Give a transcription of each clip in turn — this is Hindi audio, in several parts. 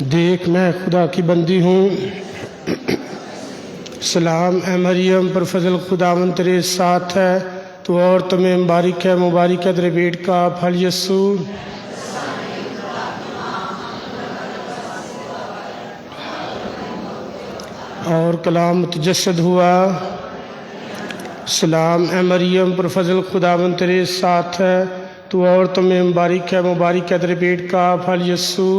देख मैं खुदा की बंदी हूँ। सलाम ए मरियम पर फजल खुदावंद तेरे साथ है, तो और तुम्हें मुबारक है तेरे पेट का फल यस्सू। और कलाम मुतजस्सद हुआ। सलाम ए मरियम पर फजल खुदावंद तेरे साथ है, तो और तुम्हें मुबारक है तेरे पेट का फल यस्सू।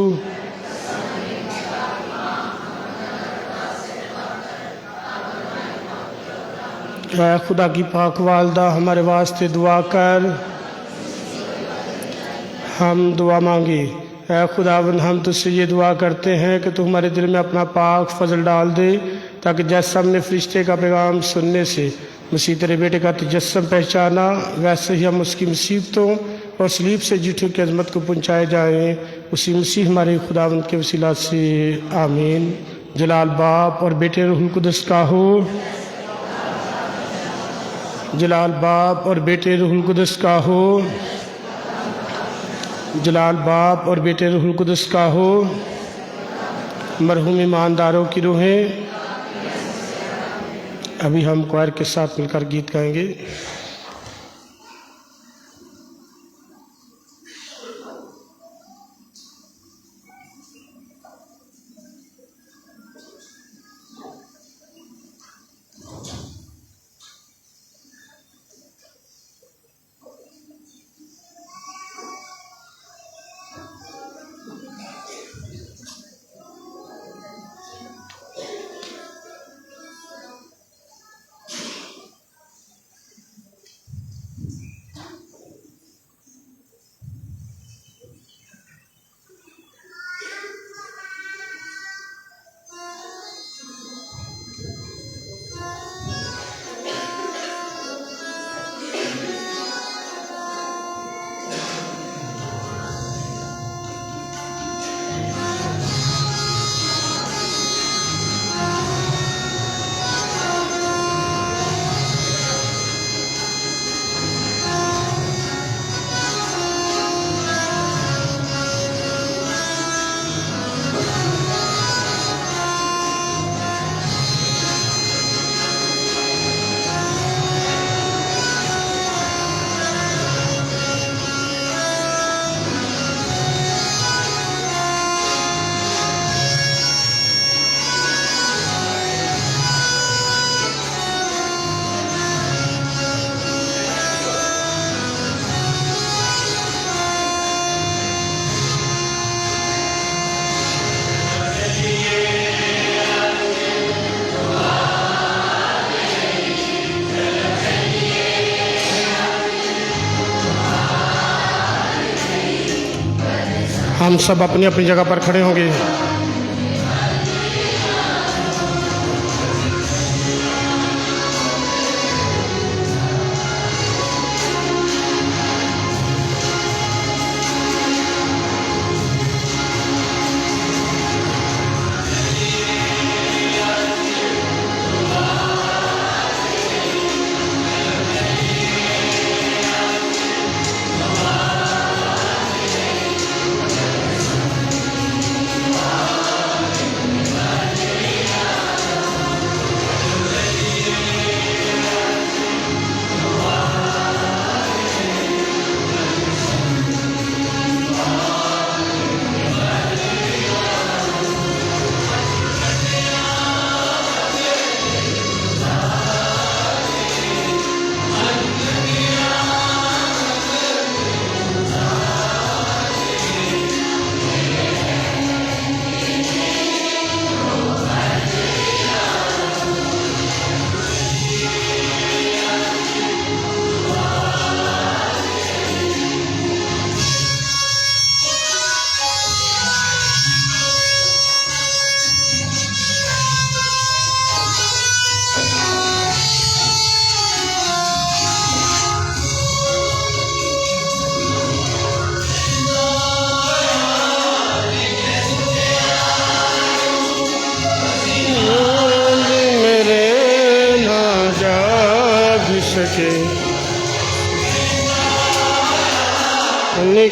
ऐ खुदा की पाक वालदा हमारे वास्ते दुआ कर। हम दुआ मांगे। ऐ खुदावंद हम तुझसे ये दुआ करते हैं कि तू हमारे दिल में अपना पाक फजल डाल दे, ताकि जैसा हमने फरिश्ते का पैगाम सुनने से मसीह तेरे बेटे का तजस्सुम पहचाना, वैसे ही हम उसकी मुसीबतों और सलीब से जीठों की अजमत को पहुँचाए जाएँ। उसी मसीह हमारे खुदावंद के वसीला से आमीन। जलाल बाप और बेटे रूहुल कुदस का हो। जलाल बाप और बेटे रूहुल कुदस का हो। जलाल बाप और बेटे रूहुल कुदस का हो। मरहूम ईमानदारों की रूहें। अभी हम क्वायर के साथ मिलकर गीत गाएंगे। हम सब अपनी अपनी जगह पर खड़े होंगे।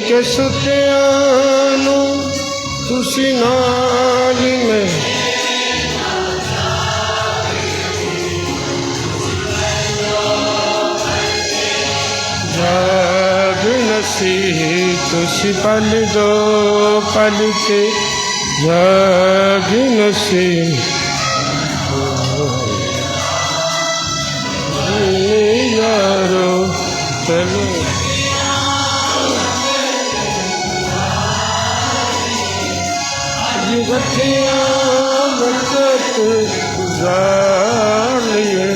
के सुतियां नूं तुसी नाल मैं जाग नसी तुसी पल दो पल के जाग नसी यारो चलो बच्चियाँ वक्त गुजार लिए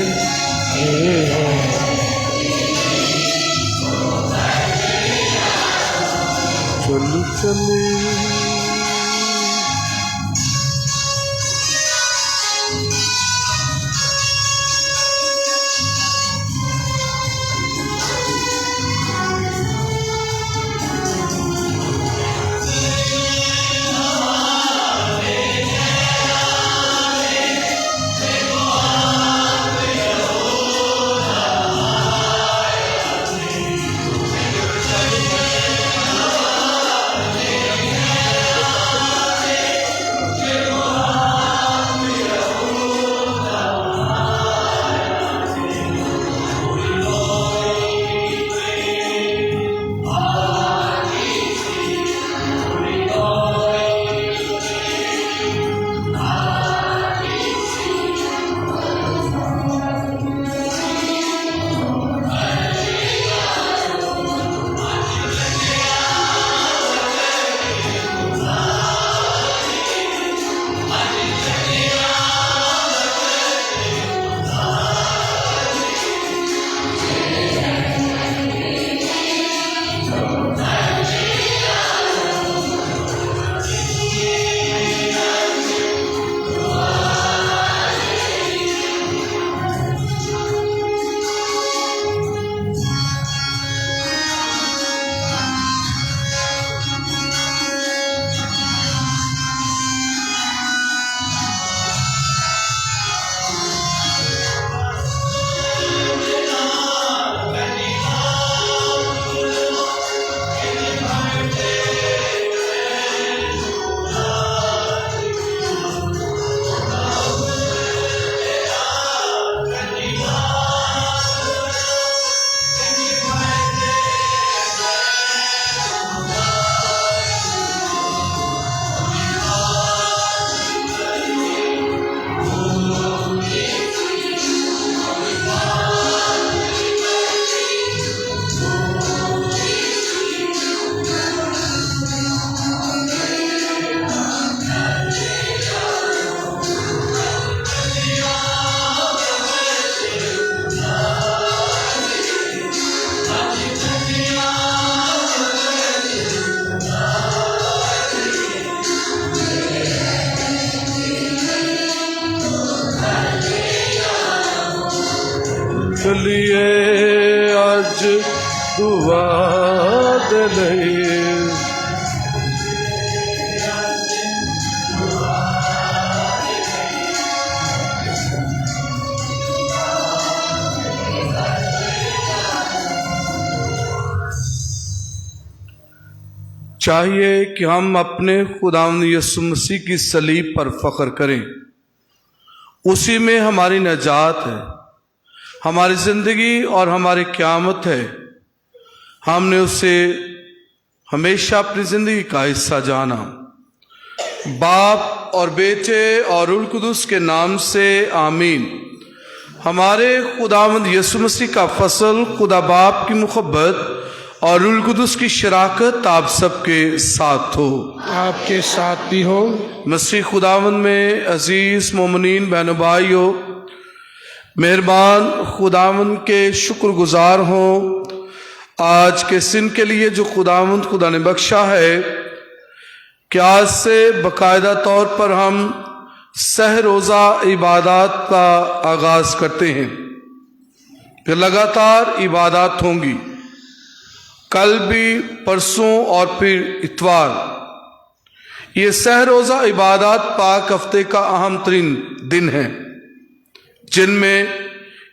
चलो चले चलिए आज दुआ दे चाहिए कि हम अपने खुदावंद यीशु मसीह की सलीब पर फख्र करें। उसी में हमारी नजात है, हमारी ज़िंदगी और हमारी क़यामत है। हमने उसे हमेशा अपनी ज़िंदगी का हिस्सा जाना। बाप और बेटे और रूह कुदुस के नाम से आमीन। हमारे खुदावंद यीशु मसीह का फसल, खुदा बाप की मुहब्बत और रूह कुदुस की शराकत आप सबके साथ हो, आपके साथ भी हो। मसीह खुदावंद में अजीज़ मोमिनीन बहनों भाइयों, मेहरबान खुदावंद के शुक्रगुजार हों आज के सिन के लिए जो खुदावंद खुदा ने बख्शा है कि आज से बाकायदा तौर पर हम सह रोज़ा इबादत का आगाज़ करते हैं। फिर लगातार इबादत होंगी, कल भी, परसों और फिर इतवार। ये सह रोज़ा इबादत पाक हफ्ते का अहम तरीन दिन है, जिनमें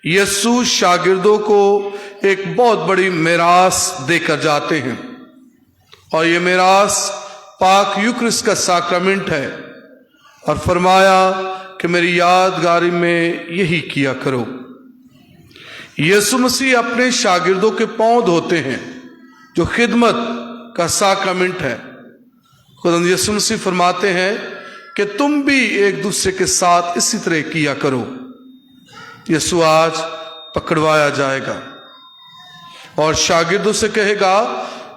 यीशु शागिर्दों को एक बहुत बड़ी मिरास देकर जाते हैं। और ये मिरास पाक यूक्रिस्ट का साक्रामेंट है और फरमाया कि मेरी यादगारी में यही किया करो। यीशु मसीह अपने शागिर्दों के पांव धोते हैं, जो खिदमत का साक्रामेंट है। खुदा यीशु मसीह फरमाते हैं कि तुम भी एक दूसरे के साथ इसी तरह किया करो। यीशु आज पकड़वाया जाएगा और शागिर्दों से कहेगा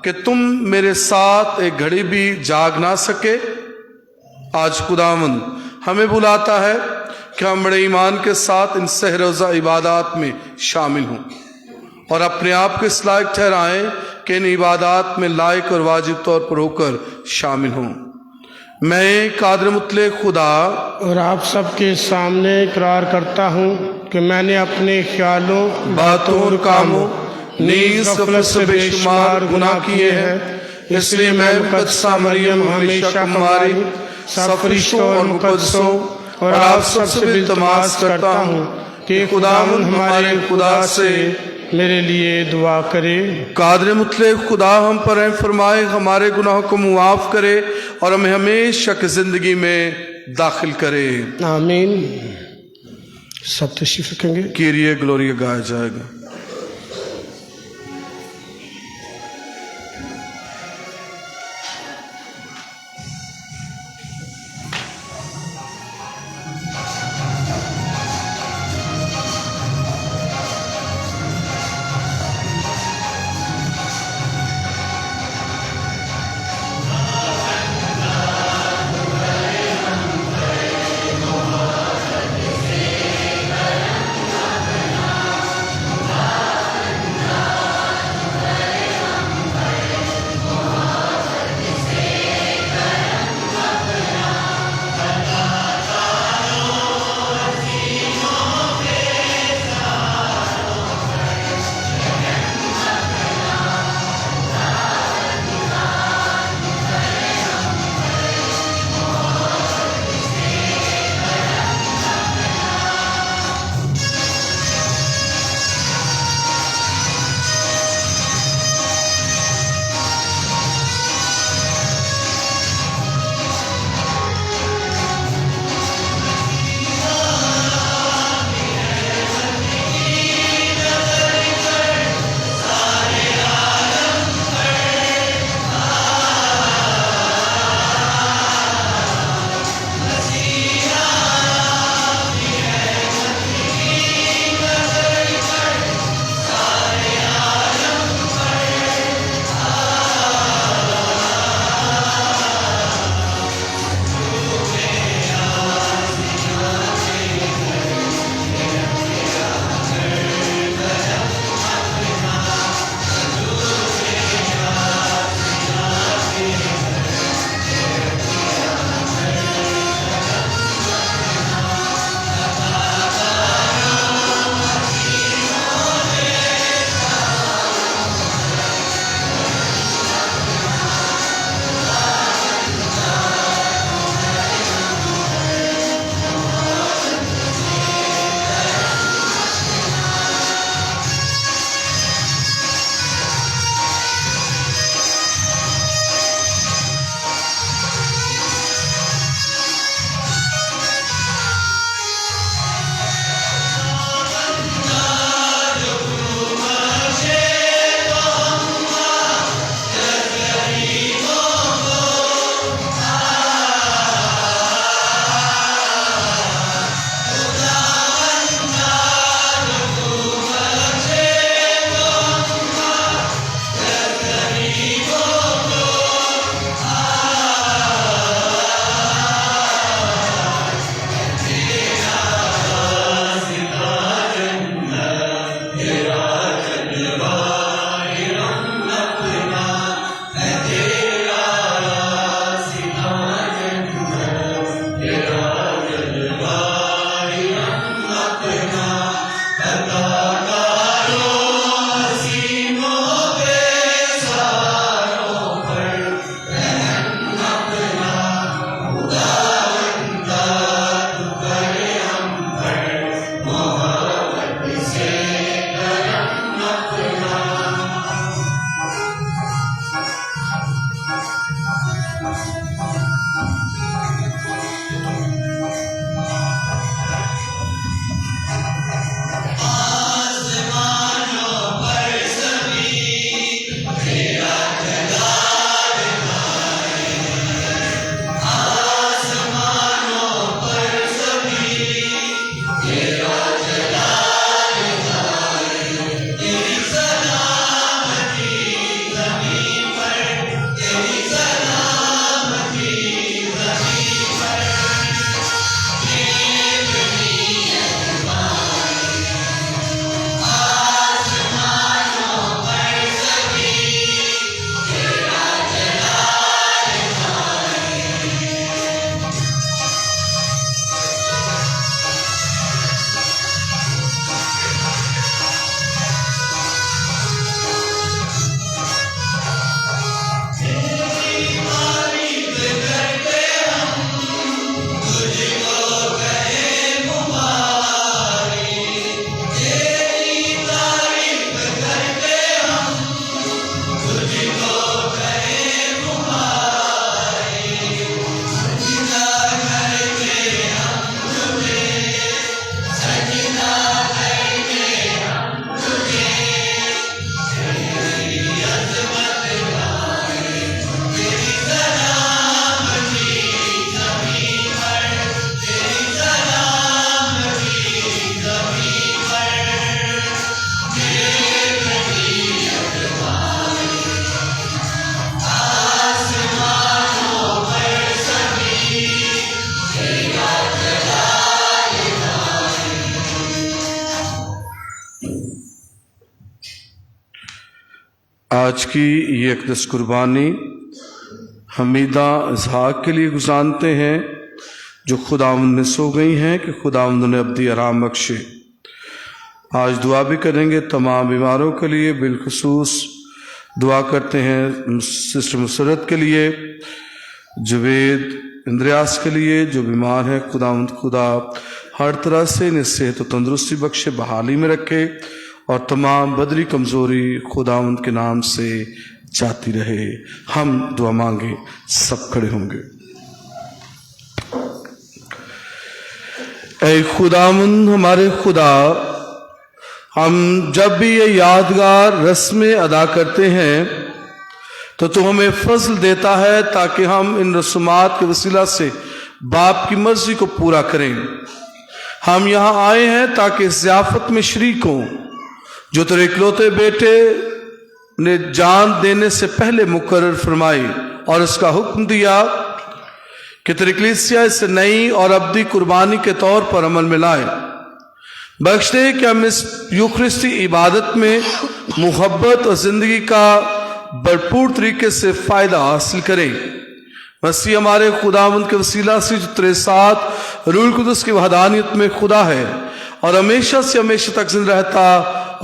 कि तुम मेरे साथ एक घड़ी भी जाग ना सके। आज खुदावंद हमें बुलाता है कि हम बड़े ईमान के साथ इन सहरोज़ा इबादत में शामिल हों और अपने आप को इस लायक ठहराएं कि इन इबादत में लायक और वाजिब तौर पर होकर शामिल हों। मैं कादिर मुतलक खुदा और आप सबके सामने इकरार करता हूँ कि मैंने अपने ख्यालों, बातों और कामों नीज गफलत से बेशुमार गुनाह किए हैं। इसलिए मैं मुकद्दसा मरियम हमेशा हमारी सब फरिश्तों और मुकद्दसों और आप सबसे भी इल्तिमास करता हूँ कि खुदावंद हमारे खुदा से मेरे लिए दुआ करे। कादिर मुतलक खुदा हम पर रहम फरमाए, हमारे गुनाहों को मुआफ करे और हमें हमेशा की जिंदगी में दाखिल करे। आमीन। सब तशरीफ रखेंगे। कीरिए ग्लोरिया गाया जाएगा। आज की ये अक़दस कुर्बानी हमीदा इसहाक के लिए गुजारते हैं जो खुदावंद में सो गई हैं कि खुदावंद ने अब्दी आराम बख्शे। आज दुआ भी करेंगे तमाम बीमारों के लिए, बिलखुसूस दुआ करते हैं सिस्टर मुसरत के लिए, जवेद इंद्रियास के लिए जो बीमार है। खुदावंद खुदा हर तरह से इन्हें सेहत और तंदुरुस्ती बख्शे, बहाली में रखे और तमाम बदरी कमज़ोरी खुदावंद के नाम से जाती रहे। हम दुआ मांगे, सब खड़े होंगे। ऐ खुदावंद हमारे खुदा, हम जब भी ये यादगार रस्में अदा करते हैं तो तू हमें फजल देता है ताकि हम इन रस्मात के वसीला से बाप की मर्जी को पूरा करें। हम यहाँ आए हैं ताकि इस ज़ियाफत में शरीक हों जो तेरे इकलौते बेटे ने जान देने से पहले मुकर्रर फरमाई और इसका हुक्म दिया कि तेरी कलीसिया इसे नई और अब्दी कुर्बानी के तौर पर अमल में लाए। बख्श दे कि हम इस यूखरिस्ती इबादत में मुहब्बत और ज़िंदगी का भरपूर तरीके से फ़ायदा हासिल करें। मसीह हमारे खुदावंद के वसीला से जो तेरे साथ रूह कुदस की वहदानियत में खुदा है और हमेशा से हमेशा तक जिंदा रहता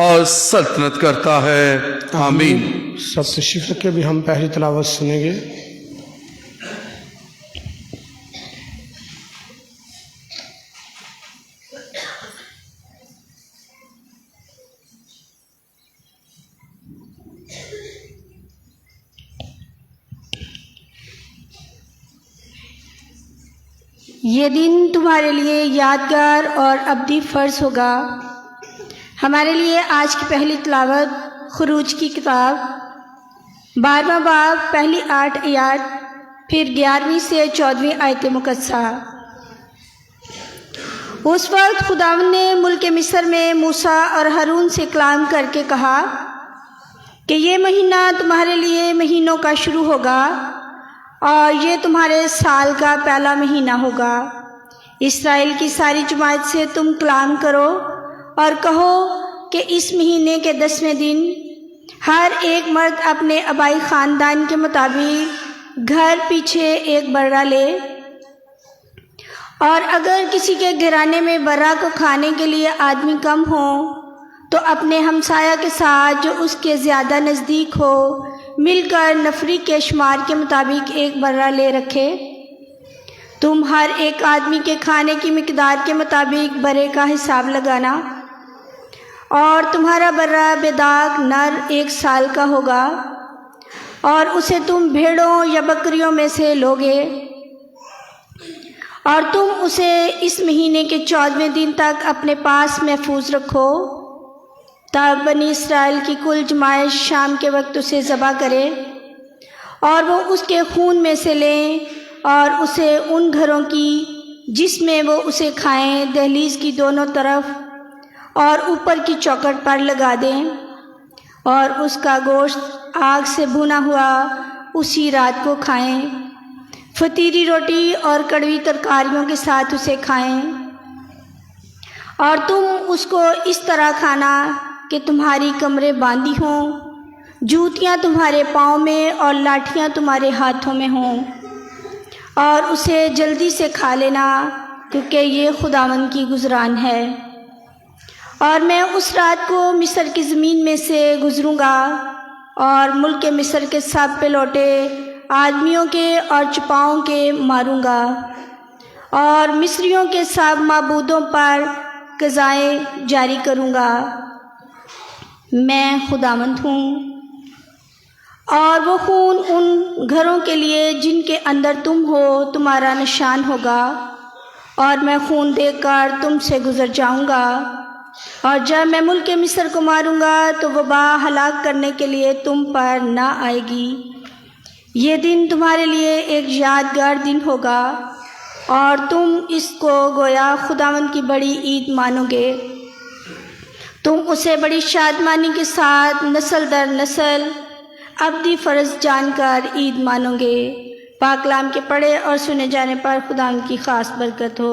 और सल्तनत करता है, आमीन। सब तशरीफ रखे, भी हम पहली तिलावत सुनेंगे। ये दिन तुम्हारे लिए यादगार और अब्दी फ़र्ज होगा। हमारे लिए आज की पहली तिलावत खुरूज की किताब 12वां बाब पहली 8 आयत, फिर 11वीं से 14वीं आयत मुकद्दसा। उस वक्त खुदावंद ने मुल्क मिस्र में मूसा और हारून से कलाम करके कहा कि ये महीना तुम्हारे लिए महीनों का शुरू होगा और ये तुम्हारे साल का पहला महीना होगा। इस्राएल की सारी जमात से तुम कलाम करो और कहो कि इस महीने के 10वें दिन हर एक मर्द अपने आबाई ख़ानदान के मुताबिक घर पीछे एक बर्रा ले, और अगर किसी के घराने में बर्रा को खाने के लिए आदमी कम हो तो अपने हमसाया के साथ जो उसके ज़्यादा नज़दीक हो मिलकर नफरी के शुमार के मुताबिक एक बर्रा ले रखे। तुम हर एक आदमी के खाने की मिकदार के मुताबिक बर्रे का हिसाब लगाना, और तुम्हारा बर्रा बेदाग नर 1 साल का होगा, और उसे तुम भेड़ों या बकरियों में से लोगे, और तुम उसे इस महीने के 14वें दिन तक अपने पास महफूज रखो। तब बनी इस्राएल की कुल जमात शाम के वक्त उसे ज़बह करे और वो उसके खून में से लें और उसे उन घरों की जिसमें वो उसे खाएं दहलीज की दोनों तरफ और ऊपर की चौखट पर लगा दें, और उसका गोश्त आग से भुना हुआ उसी रात को खाएं। फतीरी रोटी और कड़वी तरकारियों के साथ उसे खाएं, और तुम उसको इस तरह खाना कि तुम्हारी कमरें बांधी हों, जूतियाँ तुम्हारे पाँव में और लाठियाँ तुम्हारे हाथों में हों, और उसे जल्दी से खा लेना क्योंकि ये खुदावंद की गुजरान है। और मैं उस रात को मिस्र की ज़मीन में से गुजरूँगा और मुल्क मिस्र के सब पे लौटे आदमियों के और चुपाओं के मारूँगा, और मिस्रियों के सब माबूदों पर क़ज़ाएँ जारी करूँगा। मैं खुदावंद हूँ। और वो खून उन घरों के लिए जिनके अंदर तुम हो तुम्हारा निशान होगा, और मैं खून देकर तुमसे गुज़र जाऊँगा, और जब मैं मुल्क मिस्र को मारूँगा तो वबा हलाक करने के लिए तुम पर ना आएगी। ये दिन तुम्हारे लिए एक यादगार दिन होगा, और तुम इसको गोया खुदावंद की बड़ी ईद मानोगे। तुम उसे बड़ी शादमानी के साथ नस्ल दर नस्ल अब्दी फ़र्ज जानकर ईद मानोगे। पाक कलाम के पढ़े और सुने जाने पर खुदावंद की ख़ास बरकत हो।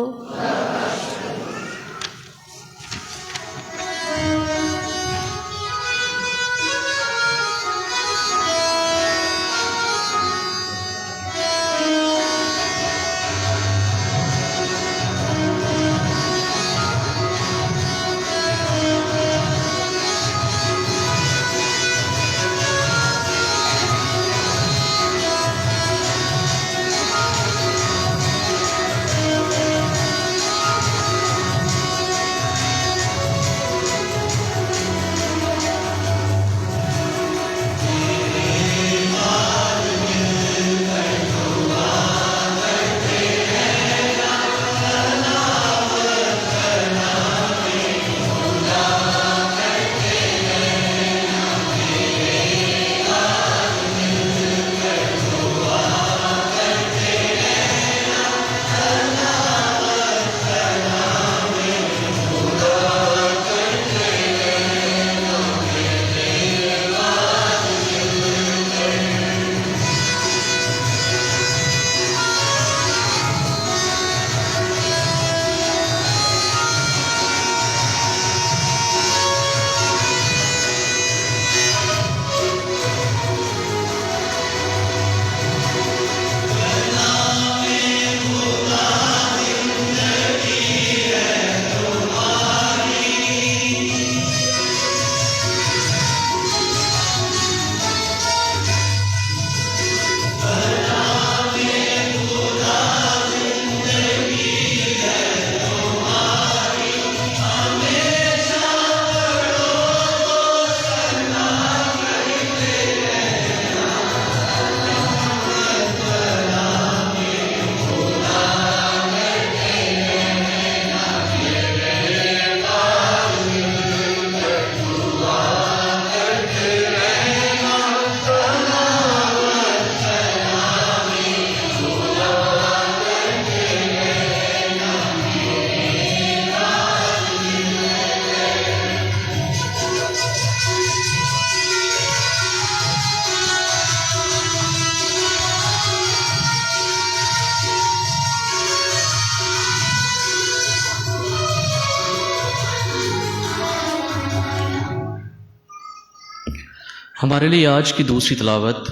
हमारे लिए आज की दूसरी तलावत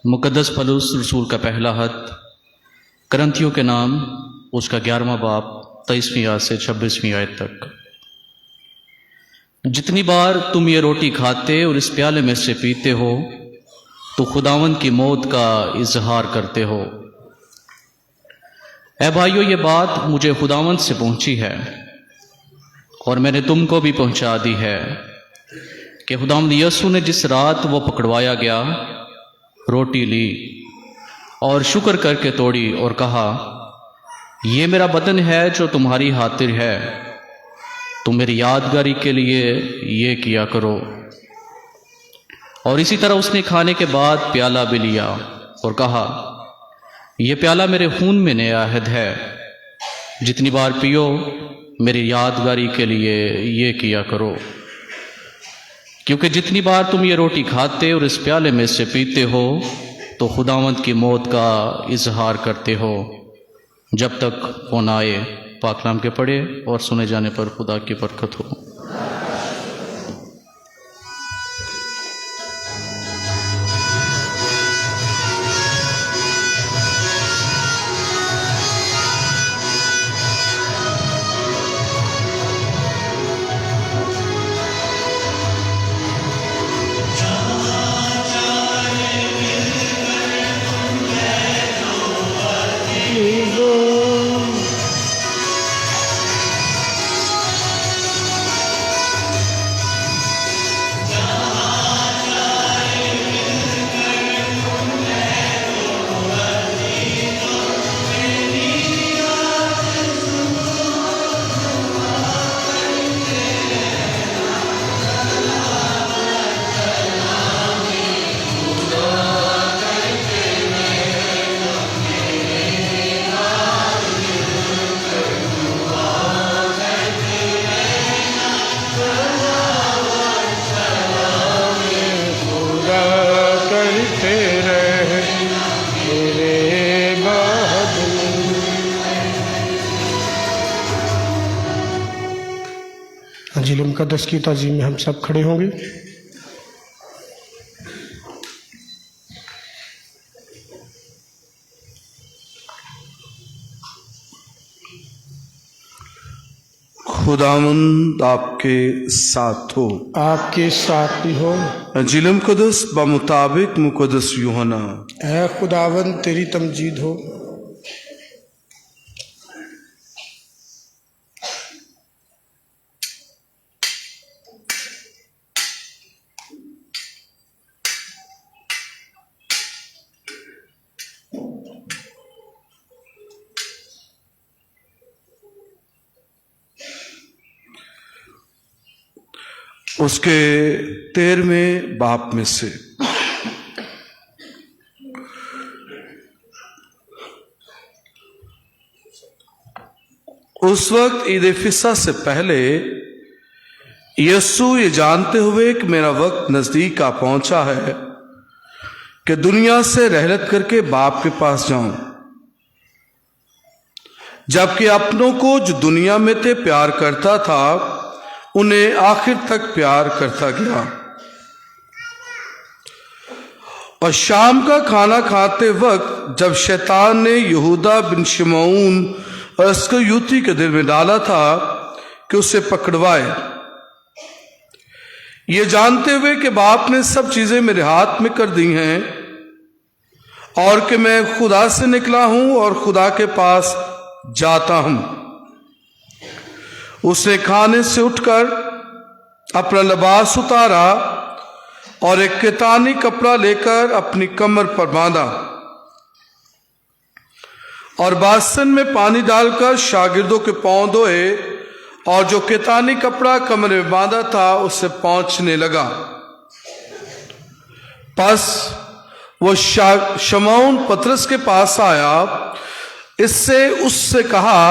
मुक़द्दस पौलुस रसूल का पहला खत करंथियों के नाम उसका 11वां बाब 23वीं आयत से 26वीं आयत तक। जितनी बार तुम ये रोटी खाते और इस प्याले में से पीते हो तो खुदावंद की मौत का इजहार करते हो। ऐ भाइयों, ये बात मुझे खुदावंद से पहुंची है और मैंने तुमको भी पहुंचा दी है कि खुदावंद यीशु ने जिस रात वो पकड़वाया गया रोटी ली और शुक्र करके तोड़ी और कहा, ये मेरा बदन है जो तुम्हारी खातिर है, तुम मेरी यादगारी के लिए ये किया करो। और इसी तरह उसने खाने के बाद प्याला भी लिया और कहा, यह प्याला मेरे खून में नया अहद है, जितनी बार पियो मेरी यादगारी के लिए ये किया करो। क्योंकि जितनी बार तुम ये रोटी खाते और इस प्याले में से पीते हो तो खुदावंद की मौत का इजहार करते हो जब तक वो ना आए। पाक कलाम के पढ़े और सुने जाने पर खुदा की बरकत हो। अंजील मुक़द्दस की ताज़ीम में हम सब खड़े होंगे। खुदावंद आपके साथ हो, आपके साथ भी हो। अंजील मुक़द्दस बमुताबिक मुक़द्दस यूहन्ना। ऐ खुदावंद तेरी तमजीद हो। उसके 13वें बाप में से उस वक्त ईद फिसा से पहले यीशु ये जानते हुए कि मेरा वक्त नजदीक आ पहुंचा है कि दुनिया से रहलत करके बाप के पास जाऊं, जबकि अपनों को जो दुनिया में थे प्यार करता था उन्हें आखिर तक प्यार करता गया। और शाम का खाना खाते वक्त जब शैतान ने यहूदा बिन शिमौन और इस्करियोती के दिल में डाला था कि उसे पकड़वाए, ये जानते हुए कि बाप ने सब चीजें मेरे हाथ में कर दी हैं और कि मैं खुदा से निकला हूं और खुदा के पास जाता हूं, उसने खाने से उठकर अपना लिबास उतारा और एक केतानी कपड़ा लेकर अपनी कमर पर बांधा और बासन में पानी डालकर शागिर्दों के पांव धोए और जो केतानी कपड़ा कमर में बांधा था उससे पहुंचने लगा। बस वो शमौन पतरस के पास आया, इससे उससे कहा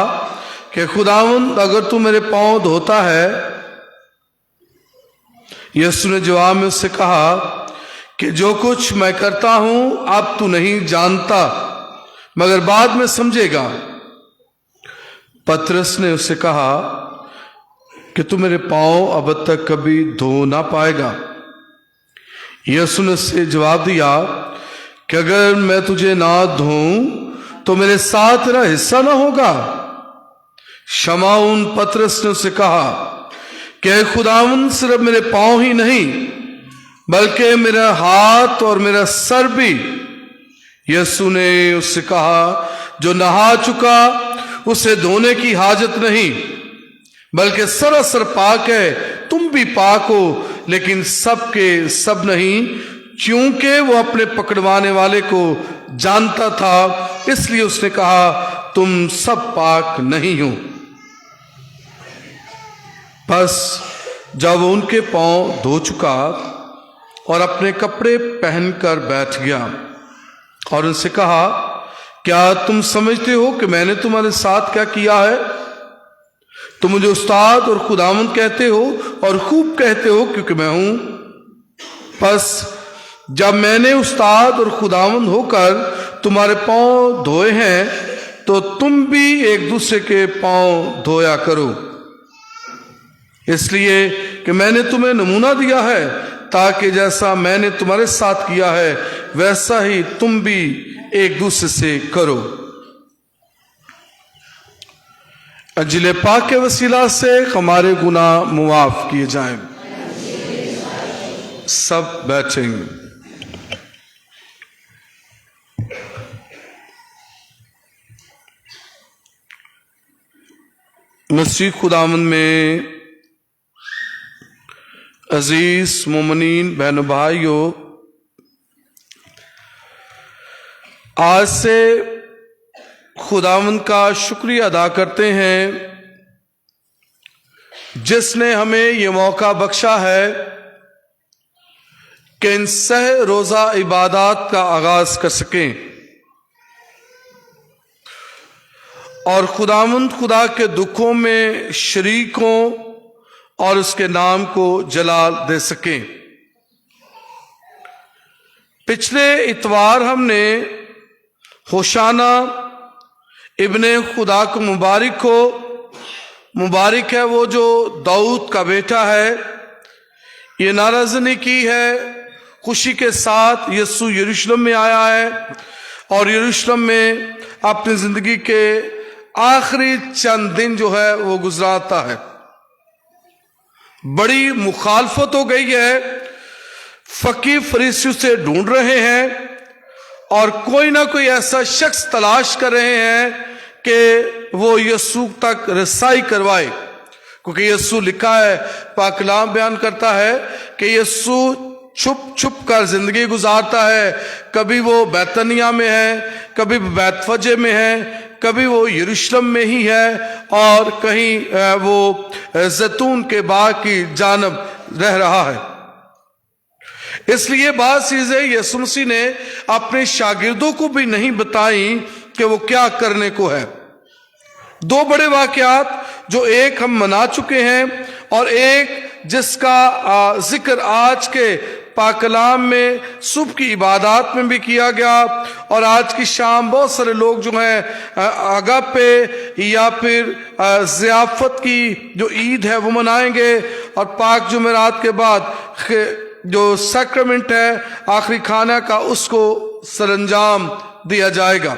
कि खुदावंद अगर तू मेरे पांव धोता है। यीशु ने जवाब में उससे कहा कि जो कुछ मैं करता हूं अब तू नहीं जानता मगर बाद में समझेगा। पतरस ने उससे कहा कि तू मेरे पांव अब तक कभी धो ना पाएगा, यीशु ने उससे जवाब दिया कि अगर मैं तुझे ना धोऊं तो मेरे साथ तेरा हिस्सा ना होगा। शमौन पतरस ने उससे कहा कि खुदावंद सिर्फ मेरे पांव ही नहीं बल्कि मेरा हाथ और मेरा सर भी। यीशु ने उससे कहा, जो नहा चुका उसे धोने की हाजत नहीं, बल्कि सरासर पाक है। तुम भी पाक हो, लेकिन सब के सब नहीं, क्योंकि वो अपने पकड़वाने वाले को जानता था, इसलिए उसने कहा तुम सब पाक नहीं हो। बस जब वो उनके पांव धो चुका और अपने कपड़े पहनकर बैठ गया और उनसे कहा, क्या तुम समझते हो कि मैंने तुम्हारे साथ क्या किया है? तुम मुझे उस्ताद और खुदावंद कहते हो और खूब कहते हो, क्योंकि मैं हूं। बस जब मैंने उस्ताद और खुदावंद होकर तुम्हारे पांव धोए हैं, तो तुम भी एक दूसरे के पांव धोया करो, इसलिए कि मैंने तुम्हें नमूना दिया है, ताकि जैसा मैंने तुम्हारे साथ किया है वैसा ही तुम भी एक दूसरे से करो। अंजिल पाक के वसीला से हमारे गुनाह मुआफ किए जाएं। सब बैठेंगे। मसीह खुदावंद में अजीज मोमिनीन बहनों भाइयों, आज से खुदावंद का शुक्रिया अदा करते हैं जिसने हमें ये मौका बख्शा है कि इन सह रोजा इबादत का आगाज कर सकें और खुदावंद खुदा के दुखों में शरीक हों और उसके नाम को जलाल दे सकें। पिछले इतवार हमने होशाना इब्ने खुदा को मुबारक हो, मुबारक है वो जो दाऊद का बेटा है, ये नाराजनी की है। खुशी के साथ यीशु यरूशलेम में आया है और यरूशलेम में अपनी जिंदगी के आखिरी चंद दिन जो है वो गुजराता है। बड़ी मुखालफत हो गई है, फकीह फरीसी से ढूंढ रहे हैं और कोई ना कोई ऐसा शख्स तलाश कर रहे हैं कि वो यीशु तक रसाई करवाए, क्योंकि यीशु लिखा है, पाक कलाम बयान करता है कि यीशु छुप छुप कर जिंदगी गुजारता है। कभी वो बैतनिया में है, कभी बैतफजे में है, कभी वो यरूशलेम में ही है और कहीं वो जैतून के बाग की जानब रह रहा है। इसलिए बात चीजें यीशु मसीह ने अपने शागिर्दों को भी नहीं बताई कि वो क्या करने को है। दो बड़े वाकयात, जो एक हम मना चुके हैं और एक जिसका जिक्र आज के पाक कलाम में सुबह की इबादत में भी किया गया और आज की शाम बहुत सारे लोग जो हैं अगापे या फिर ज़ियाफ़त की जो ईद है वो मनाएंगे और पाक जुमेरात के बाद जो सैक्रमेंट है आखिरी खाना का उसको सरंजाम दिया जाएगा।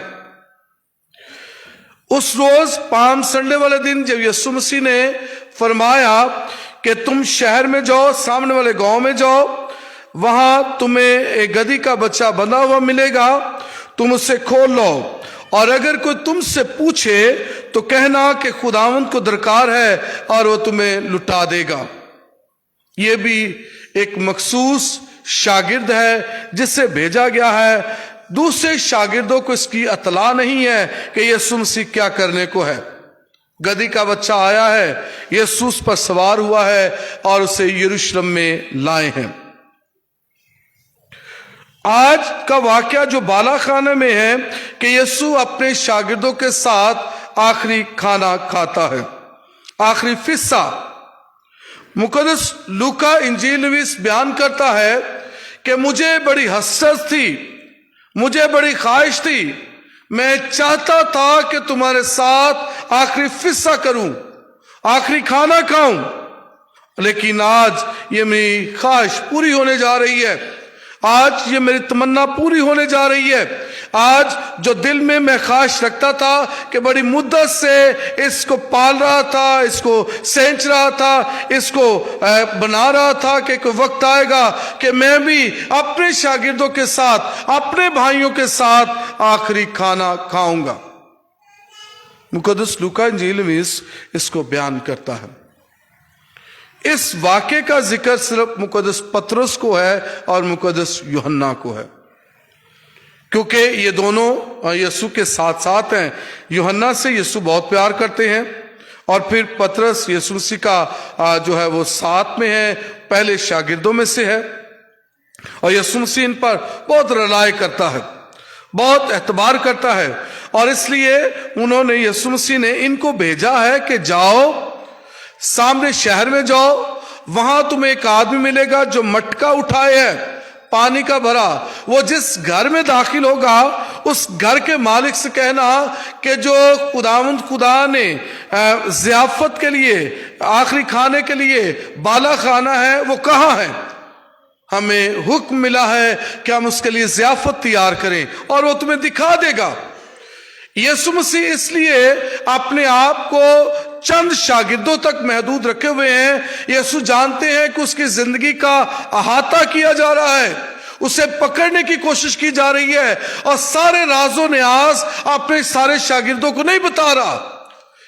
उस रोज पाम संडे वाले दिन जब यीशु मसीह ने फरमाया कि तुम शहर में जाओ, सामने वाले गांव में जाओ, वहां तुम्हें एक गधी का बच्चा बंधा हुआ मिलेगा, तुम उसे खोल लो और अगर कोई तुमसे पूछे तो कहना कि खुदावंद को दरकार है और वो तुम्हें लुटा देगा। ये भी एक मखसूस शागिर्द है जिससे भेजा गया है। दूसरे शागिर्दों को इसकी अतला नहीं है कि यीशु मसीह क्या करने को है। गधी का बच्चा आया है, यीशु उस पर सवार हुआ है और उसे यरूशलेम में लाए हैं। आज का वाकया जो बाला खाना में है कि यीशु अपने शागिर्दों के साथ आखिरी खाना खाता है, आखिरी फिस्सा। मुकद्दस लूका इंजील नवीस बयान करता है कि मुझे बड़ी हसरत थी, मुझे बड़ी ख्वाहिश थी, मैं चाहता था कि तुम्हारे साथ आखिरी फिस्सा करूं, आखिरी खाना खाऊं, लेकिन आज ये मेरी ख्वाहिश पूरी होने जा रही है। आज ये मेरी तमन्ना पूरी होने जा रही है। आज जो दिल में मैं ख्वाहिश रखता था कि बड़ी मुद्दत से इसको पाल रहा था, इसको सेंच रहा था, इसको बना रहा था कि कोई वक्त आएगा कि मैं भी अपने शागिर्दों के साथ, अपने भाइयों के साथ आखिरी खाना खाऊंगा। मुकद्दस लूका इंजील में इसको बयान करता है। इस वाक़े का जिक्र सिर्फ मुकद्दस पतरस को है और मुकद्दस यूहन्ना को है, क्योंकि ये दोनों यीशु के साथ साथ हैं। यूहन्ना से यीशु बहुत प्यार करते हैं और फिर पतरस यीशु मसीह का जो है वो साथ में है, पहले शागिर्दों में से है। और यीशु मसीह इन पर बहुत रलाय करता है, बहुत एतबार करता है, और इसलिए उन्होंने, यीशु मसीह ने इनको भेजा है कि जाओ सामने शहर में जाओ, वहां तुम्हें एक आदमी मिलेगा जो मटका उठाए है पानी का भरा। वो जिस घर में दाखिल होगा उस घर के मालिक से कहना कि जो खुदा ने ज़ियाफत के लिए, आखिरी खाने के लिए बाला खाना है वो कहाँ है, हमें हुक्म मिला है कि हम उसके लिए ज़ियाफत तैयार करें, और वो तुम्हें दिखा देगा। यीशु मसीह इसलिए अपने आप को चंद शागिर्दों तक महदूद रखे हुए हैं। यीशु जानते हैं कि उसकी जिंदगी का अहाता किया जा रहा है, उसे पकड़ने की कोशिश की जा रही है, और सारे राजों ने आज अपने सारे शागिर्दों को नहीं बता रहा।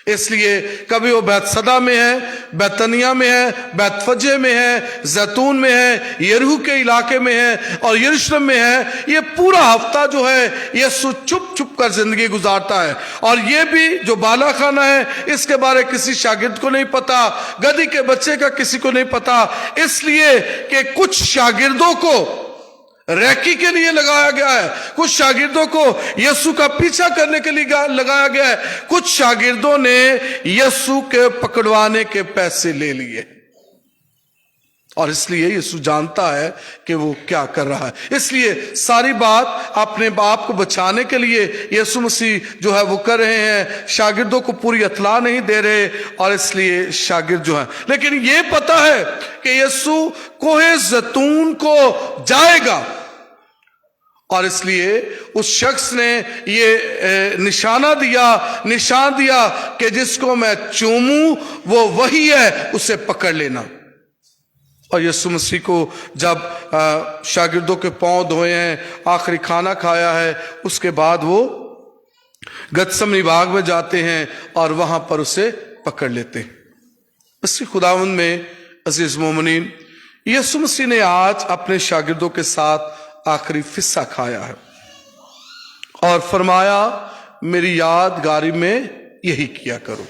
इसलिए कभी वो बैतसदा में है, बैतनिया में है, बैतफजे में है, जैतून में है, यरीहो के इलाके में है और यरूशलेम में है। ये पूरा हफ्ता जो है यीशु चुप चुप कर जिंदगी गुजारता है, और ये भी जो बाला खाना है इसके बारे किसी शागिर्द को नहीं पता, गधी के बच्चे का किसी को नहीं पता, इसलिए कि कुछ शागिर्दों को रैकी के लिए लगाया गया है, कुछ शागिर्दों को यीशु का पीछा करने के लिए लगाया गया है, कुछ शागिर्दों ने यीशु के पकड़वाने के पैसे ले लिए, और इसलिए यीशु जानता है कि वो क्या कर रहा है। इसलिए सारी बात अपने बाप को बचाने के लिए यीशु मसीह जो है वो कर रहे हैं, शागिर्दों को पूरी इत्तला नहीं दे रहे, और इसलिए शागिर्द जो है, लेकिन ये पता है कि यीशु कोहे ज़ैतून को जाएगा, और इसलिए उस शख्स ने ये निशान दिया कि जिसको मैं चूमूं वो वही है, उसे पकड़ लेना। और यीशु मसीह को जब शागिर्दों के पांव धोए हैं, आखिरी खाना खाया है, उसके बाद वो गतसमनी बाग में जाते हैं और वहां पर उसे पकड़ लेते हैं। इसलिए खुदावंद में अजीज मोमिनीन, यीशु मसीह ने आज अपने शागिर्दों के साथ आखिरी फिस्सा खाया है और फरमाया मेरी यादगारी में यही किया करो।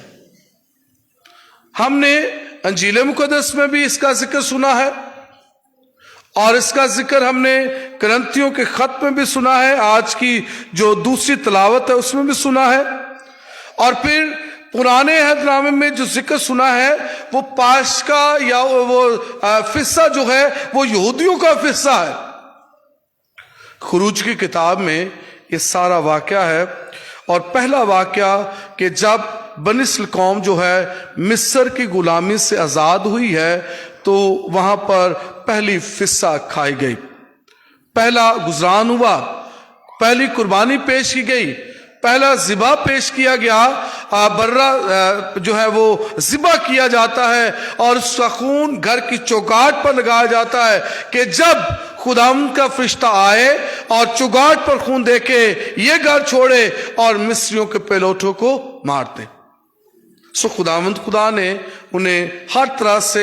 हमने अंजील मुकद्दस में भी इसका जिक्र सुना है, और इसका जिक्र हमने करंथियों के खत में भी सुना है, आज की जो दूसरी तलावत है उसमें भी सुना है, और फिर पुराने अहदनामे में जो जिक्र सुना है वो पास्का या वो फिस्सा जो है वो यहूदियों का फिस्सा है। खुरूज की किताब में ये सारा वाकया है, और पहला वाकया कि जब बनी इस्राएल कौम जो है मिस्र की गुलामी से आज़ाद हुई है तो वहां पर पहली फिस्सा खाई गई, पहला गुजरान हुआ, पहली कुर्बानी पेश की गई, पहला ज़िबा पेश किया गया, बर्रा जो है वो ज़िबा किया जाता है और उसका खून घर की चौगाट पर लगाया जाता है कि जब खुदावंद का फरिश्ता आए और चौगाट पर खून देके ये घर छोड़े और मिस्रियों के पेलोठों को मार दे। सो खुदा ने उन्हें हर तरह से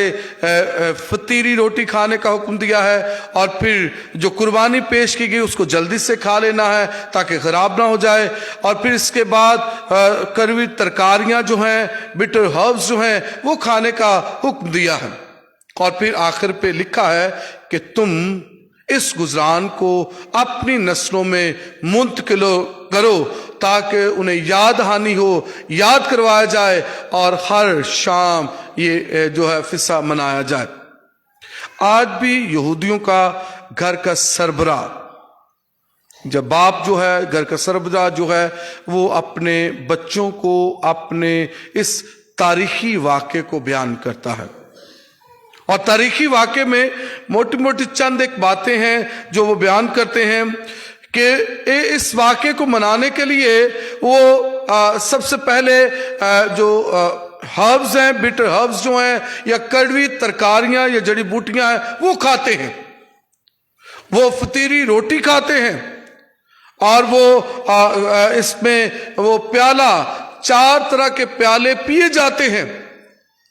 फतीरी रोटी खाने का हुक्म दिया है, और फिर जो कुर्बानी पेश की गई उसको जल्दी से खा लेना है ताकि खराब ना हो जाए, और फिर इसके बाद कड़वी तरकारियां जो हैं, बिटर हर्ब्स जो हैं वो खाने का हुक्म दिया है, और फिर आखिर पे लिखा है कि तुम इस गुजरान को अपनी नस्लों में मुंतकिल करो ताकि उन्हें याद हानि हो, याद करवाया जाए और हर शाम ये जो है फिसा मनाया जाए। आज भी यहूदियों का घर का सरबरा, जब बाप जो है घर का सरबरा जो है वो अपने बच्चों को अपने इस तारीखी वाक़े को बयान करता है, और तारीखी वाक़े में मोटी मोटी चंद एक बातें हैं जो वो बयान करते हैं कि इस वाक़े को मनाने के लिए वो सबसे पहले जो हर्ब्स हैं, बिटर हर्ब्स जो हैं या कड़वी तरकारियां या जड़ी बूटियां हैं वो खाते हैं, वो फतीरी रोटी खाते हैं, और वो इसमें वो प्याला 4 तरह के प्याले पिए जाते हैं,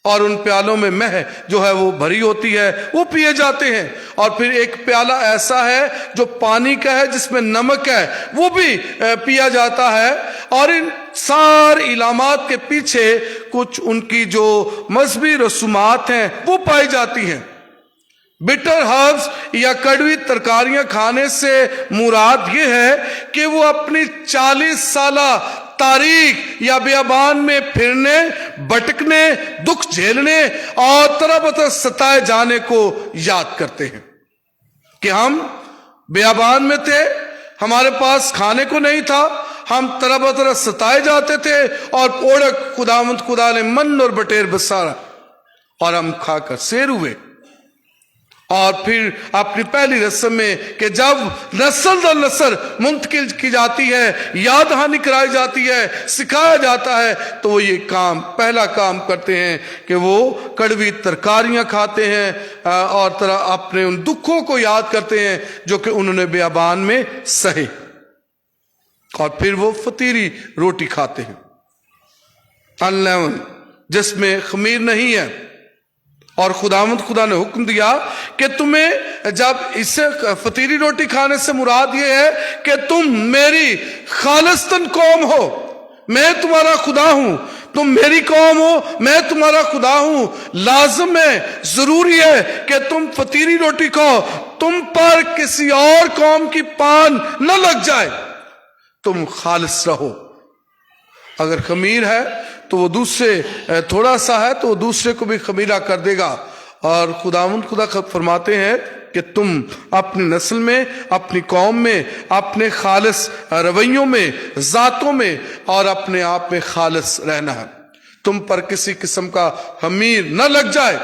और उन प्यालों में मह जो है वो भरी होती है, वो पिए जाते हैं। और फिर एक प्याला ऐसा है जो पानी का है जिसमें नमक है, वो भी पिया जाता है। और इन सारे इलामात के पीछे कुछ उनकी जो मजहबी रसूमात हैं वो पाई जाती हैं। बिटर हर्ब्स या कड़वी तरकारियां खाने से मुराद ये है कि वो अपनी 40 साला तारीख या बियाबान में फिरने, भटकने, दुख झेलने और तरह बतर सताए जाने को याद करते हैं कि हम बियाबान में थे, हमारे पास खाने को नहीं था, हम तरह बतर सताए जाते थे, और ओढ़क खुदावंद खुदा ने मन और बटेर बसारा और हम खाकर शेर हुए। और फिर अपनी पहली रस्म में कि जब नस्ल दर नस्ल मुंतकिल की जाती है, याद दहानी कराई जाती है, सिखाया जाता है, तो वो ये काम पहला काम करते हैं कि वो कड़वी तरकारियां खाते हैं और तरह अपने उन दुखों को याद करते हैं जो कि उन्होंने बियाबान में सहे। और फिर वो फतीरी रोटी खाते हैं अनलेवन, जिसमें खमीर नहीं है। और खुदावंद खुदा ने हुक्म दिया कि तुम्हें जब इससे फतीरी रोटी खाने से मुराद ये है कि तुम मेरी खालिस्तन कौम हो, मैं तुम्हारा खुदा हूं, तुम मेरी कौम हो, मैं तुम्हारा खुदा हूं। लाजिम है, जरूरी है कि तुम फतीरी रोटी खाओ, तुम पर किसी और कौम की पान न लग जाए, तुम खालिस रहो। अगर खमीर है तो वो दूसरे, थोड़ा सा है तो वो दूसरे को भी खमीरा कर देगा। और खुदावंद खुदा फरमाते हैं कि तुम अपनी नस्ल में, अपनी कौम में, अपने खालिस रवैयों में, जातों में और अपने आप में खालिस रहना है, तुम पर किसी किस्म का खमीर न लग जाए।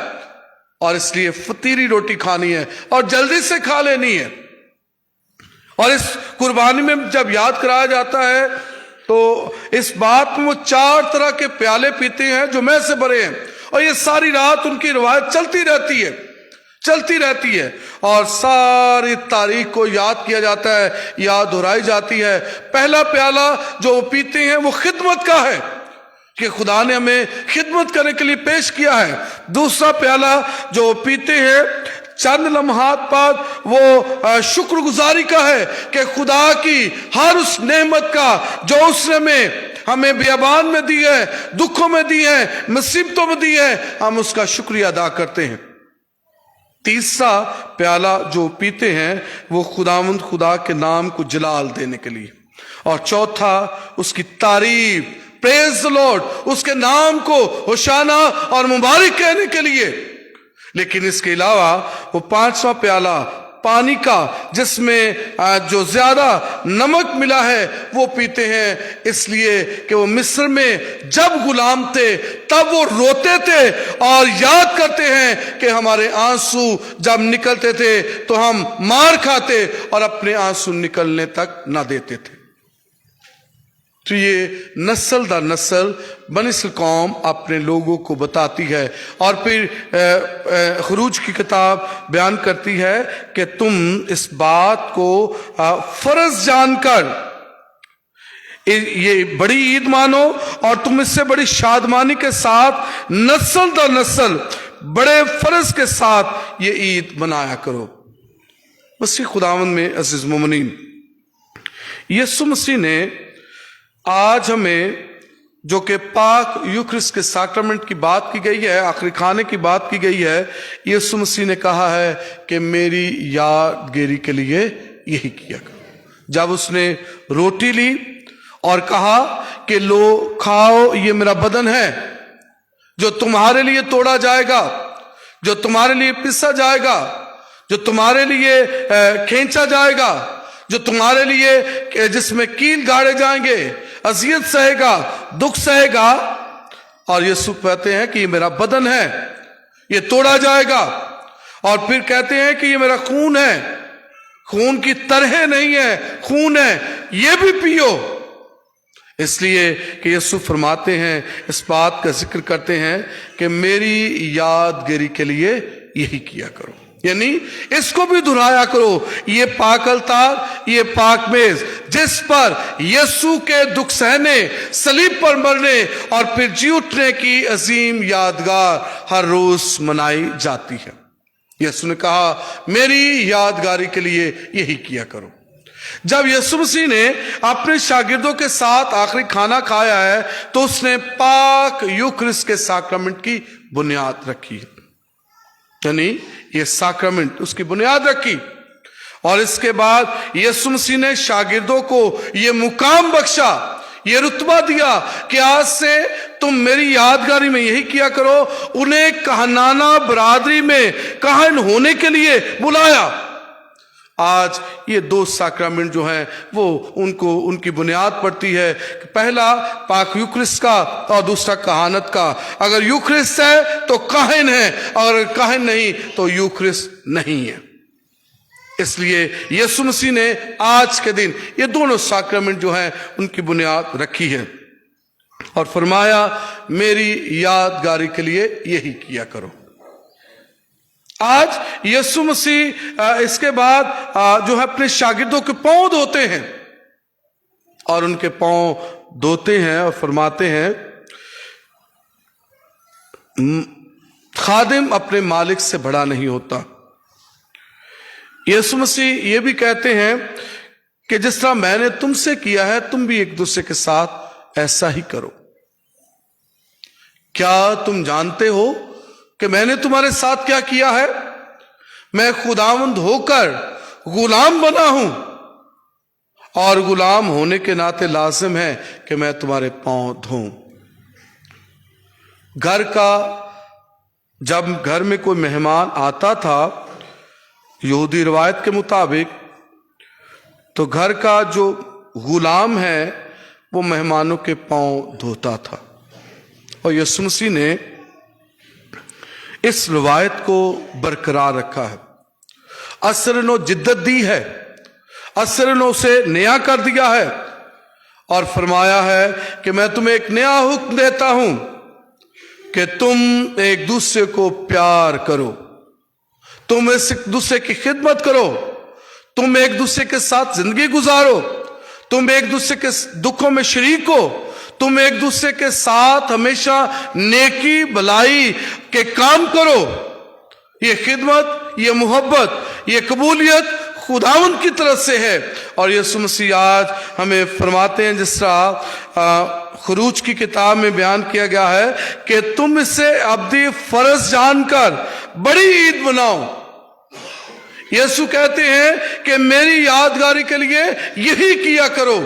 और इसलिए फतीरी रोटी खानी है और जल्दी से खा लेनी है। और इस कुर्बानी में जब याद कराया जाता है तो इस बात में वो 4 तरह के प्याले पीते हैं जो मैं से भरे हैं, और ये सारी रात उनकी रिवायत चलती रहती है और सारी तारीख को याद किया जाता है, याद दोहराई जाती है। पहला प्याला जो वो पीते हैं वो खिदमत का है कि खुदा ने हमें खिदमत करने के लिए पेश किया है। दूसरा प्याला जो वो पीते हैं चंद लम्हात बाद वो शुक्रगुजारी का है कि खुदा की हर उस नेमत का जो उसने हमें बियाबान में दी है, दुखों में दी है, मुसीबतों में दी है, हम उसका शुक्रिया अदा करते हैं। तीसरा प्याला जो पीते हैं वो खुदावंद खुदा के नाम को जलाल देने के लिए, और चौथा उसकी तारीफ, प्रेज द लॉर्ड, उसके नाम को होशाना और मुबारक कहने के लिए। लेकिन इसके अलावा वो 5वां प्याला पानी का जिसमें जो ज्यादा नमक मिला है वो पीते हैं, इसलिए कि वो मिस्र में जब गुलाम थे तब वो रोते थे और याद करते हैं कि हमारे आंसू जब निकलते थे तो हम मार खाते और अपने आंसू निकलने तक ना देते थे। तो ये नस्ल दर नस्ल बनी इस्राएल कौम अपने लोगों को बताती है। और फिर खुरूज की किताब बयान करती है कि तुम इस बात को फर्ज जानकर ये बड़ी ईद मानो और तुम इससे बड़ी शादमानी के साथ नस्ल दर नस्ल बड़े फर्ज के साथ ये ईद मनाया करो। मसीह खुदावंद में अजीज मोमिनीन, यीशु मसीह ने आज हमें जो कि पाक यूक्रिस्ट के सैक्रमेंट की बात की गई है, आखिरी खाने की बात की गई है, यीशु मसीह ने कहा है कि मेरी यादगिरी के लिए यही किया करो। जब उसने रोटी ली और कहा कि लो खाओ, ये मेरा बदन है जो तुम्हारे लिए तोड़ा जाएगा, जो तुम्हारे लिए पिसा जाएगा, जो तुम्हारे लिए खींचा जाएगा, जो तुम्हारे लिए जिसमें कील गाड़े जाएंगे, अजियत सहेगा, दुख सहेगा। और यीशु कहते हैं कि ये मेरा बदन है ये तोड़ा जाएगा। और फिर कहते हैं कि ये मेरा खून है, खून की तरह नहीं है, खून है, ये भी पियो। इसलिए कि यीशु फरमाते हैं, इस बात का जिक्र करते हैं कि मेरी यादगिरी के लिए यही किया करो, यानी इसको भी दोहराया करो। ये पाक अलतार, ये पाक मेज जिस पर यीशु के दुख सहने, सलीब पर मरने और फिर जी उठने की अजीम यादगार हर रोज मनाई जाती है। यीशु ने कहा मेरी यादगारी के लिए यही किया करो। जब यीशु मसीह ने अपने शागिर्दों के साथ आखिरी खाना खाया है तो उसने पाक यूखरिस्ट के साक्रामेंट की बुनियाद रखी है, यानी ये साक्रामेंट उसकी बुनियाद रखी। और इसके बाद यीशु मसीह ने शागिर्दों को ये मुकाम बख्शा, ये रुतबा दिया कि आज से तुम मेरी यादगारी में यही किया करो। उन्हें कहनाना बरादरी में काहन होने के लिए बुलाया। आज ये दो साक्रामेंट जो हैं वो उनको उनकी बुनियाद पड़ती है, पहला पाक यूखरिस्ट का और दूसरा कहानत का। अगर यूखरिस्ट है तो काहन है, और काहन नहीं तो यूखरिस्ट नहीं है। इसलिए यीशु मसीह ने आज के दिन ये दोनों साक्रामेंट जो हैं उनकी बुनियाद रखी है और फरमाया मेरी यादगारी के लिए यही किया करो। आज यीशु मसीह इसके बाद जो है अपने शागिर्दों के पांव धोते हैं और उनके पांव धोते हैं और फरमाते हैं खादिम अपने मालिक से बड़ा नहीं होता। यीशु मसीह ये भी कहते हैं कि जिस तरह मैंने तुमसे किया है तुम भी एक दूसरे के साथ ऐसा ही करो। क्या तुम जानते हो कि मैंने तुम्हारे साथ क्या किया है? मैं खुदावंद होकर गुलाम बना हूं और गुलाम होने के नाते लाजिम है कि मैं तुम्हारे पांव धोऊं। जब घर में कोई मेहमान आता था यहूदी रिवायत के मुताबिक, तो घर का जो गुलाम है वो मेहमानों के पांव धोता था। और यीशु मसीह ने इस रिवायत को बरकरार रखा है, असरनो जिद्दत दी है, असरनो से नया कर दिया है और फरमाया है कि मैं तुम्हें एक नया हुक्म देता हूं कि तुम एक दूसरे को प्यार करो, तुम एक दूसरे की खिदमत करो, तुम एक दूसरे के साथ जिंदगी गुजारो, तुम एक दूसरे के दुखों में शरीक हो, तुम एक दूसरे के साथ हमेशा नेकी भलाई के काम करो। ये खिदमत, ये मोहब्बत, ये कबूलियत खुदावंद की तरफ से है। और यीशु मसीह आज हमें फरमाते हैं, जिस तरह खुरूज की किताब में बयान किया गया है कि तुम इसे अब्दी फर्ज जानकर बड़ी ईद मनाओ। यीशु कहते हैं कि मेरी यादगारी के लिए यही किया करो।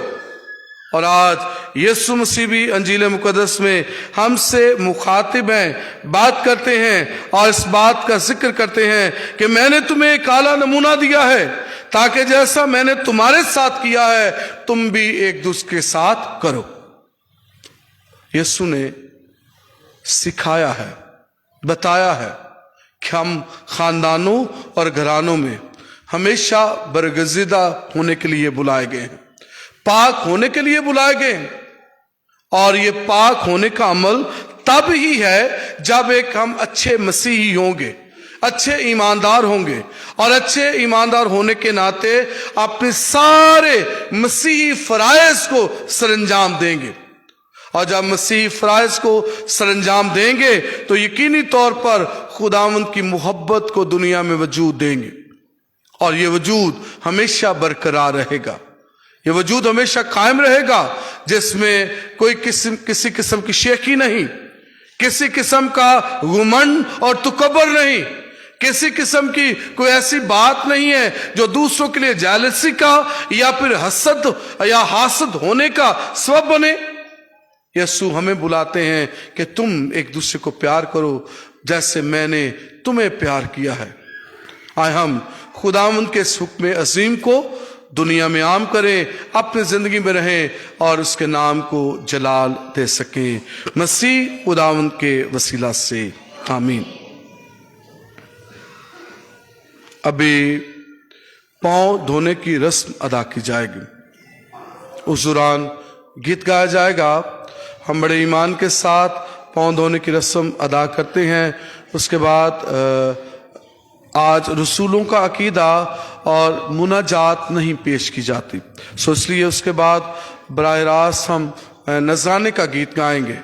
और आज यीशु मसीह भी अंजील मुकद्दस में हमसे मुखातिब हैं, बात करते हैं और इस बात का जिक्र करते हैं कि मैंने तुम्हें एक आला नमूना दिया है ताकि जैसा मैंने तुम्हारे साथ किया है तुम भी एक दूसरे के साथ करो। यीशु ने सिखाया है, बताया है कि हम खानदानों और घरानों में हमेशा बरगज़िदा होने के लिए बुलाए गए हैं, पाक होने के लिए बुलाए गए हैं। और ये पाक होने का अमल तब ही है जब एक हम अच्छे मसीही होंगे, अच्छे ईमानदार होंगे और अच्छे ईमानदार होने के नाते अपने सारे मसीही फराइज को सरंजाम देंगे। और जब मसीही फराइज को सरंजाम देंगे तो यकीनी तौर पर खुदावंद की मोहब्बत को दुनिया में वजूद देंगे और ये वजूद हमेशा बरकरार रहेगा, ये वजूद हमेशा कायम रहेगा, जिसमें कोई किसी किस्म की शेखी नहीं, किसी किस्म का गुमंड और तकब्बुर नहीं, किसी किस्म की कोई ऐसी बात नहीं है जो दूसरों के लिए जेलसी का या फिर हसद या हासद होने का सबब बने। यीशु हमें बुलाते हैं कि तुम एक दूसरे को प्यार करो जैसे मैंने तुम्हें प्यार किया है। आए हम खुदावंद के इस हुक्म अजीम को दुनिया में आम करें, अपनी जिंदगी में रहें और उसके नाम को जलाल दे सकें। मसीह खुदावंद के वसीला से आमीन। अभी पांव धोने की रस्म अदा की जाएगी। उस दौरान गीत गाया जाएगा। हम बड़े ईमान के साथ पांव धोने की रस्म अदा करते हैं। उसके बाद आज रसूलों का अकीदा और मुनाजात नहीं पेश की जाती, सो इसलिए उसके बाद बराह रास्त हम नजराने का गीत गाएंगे।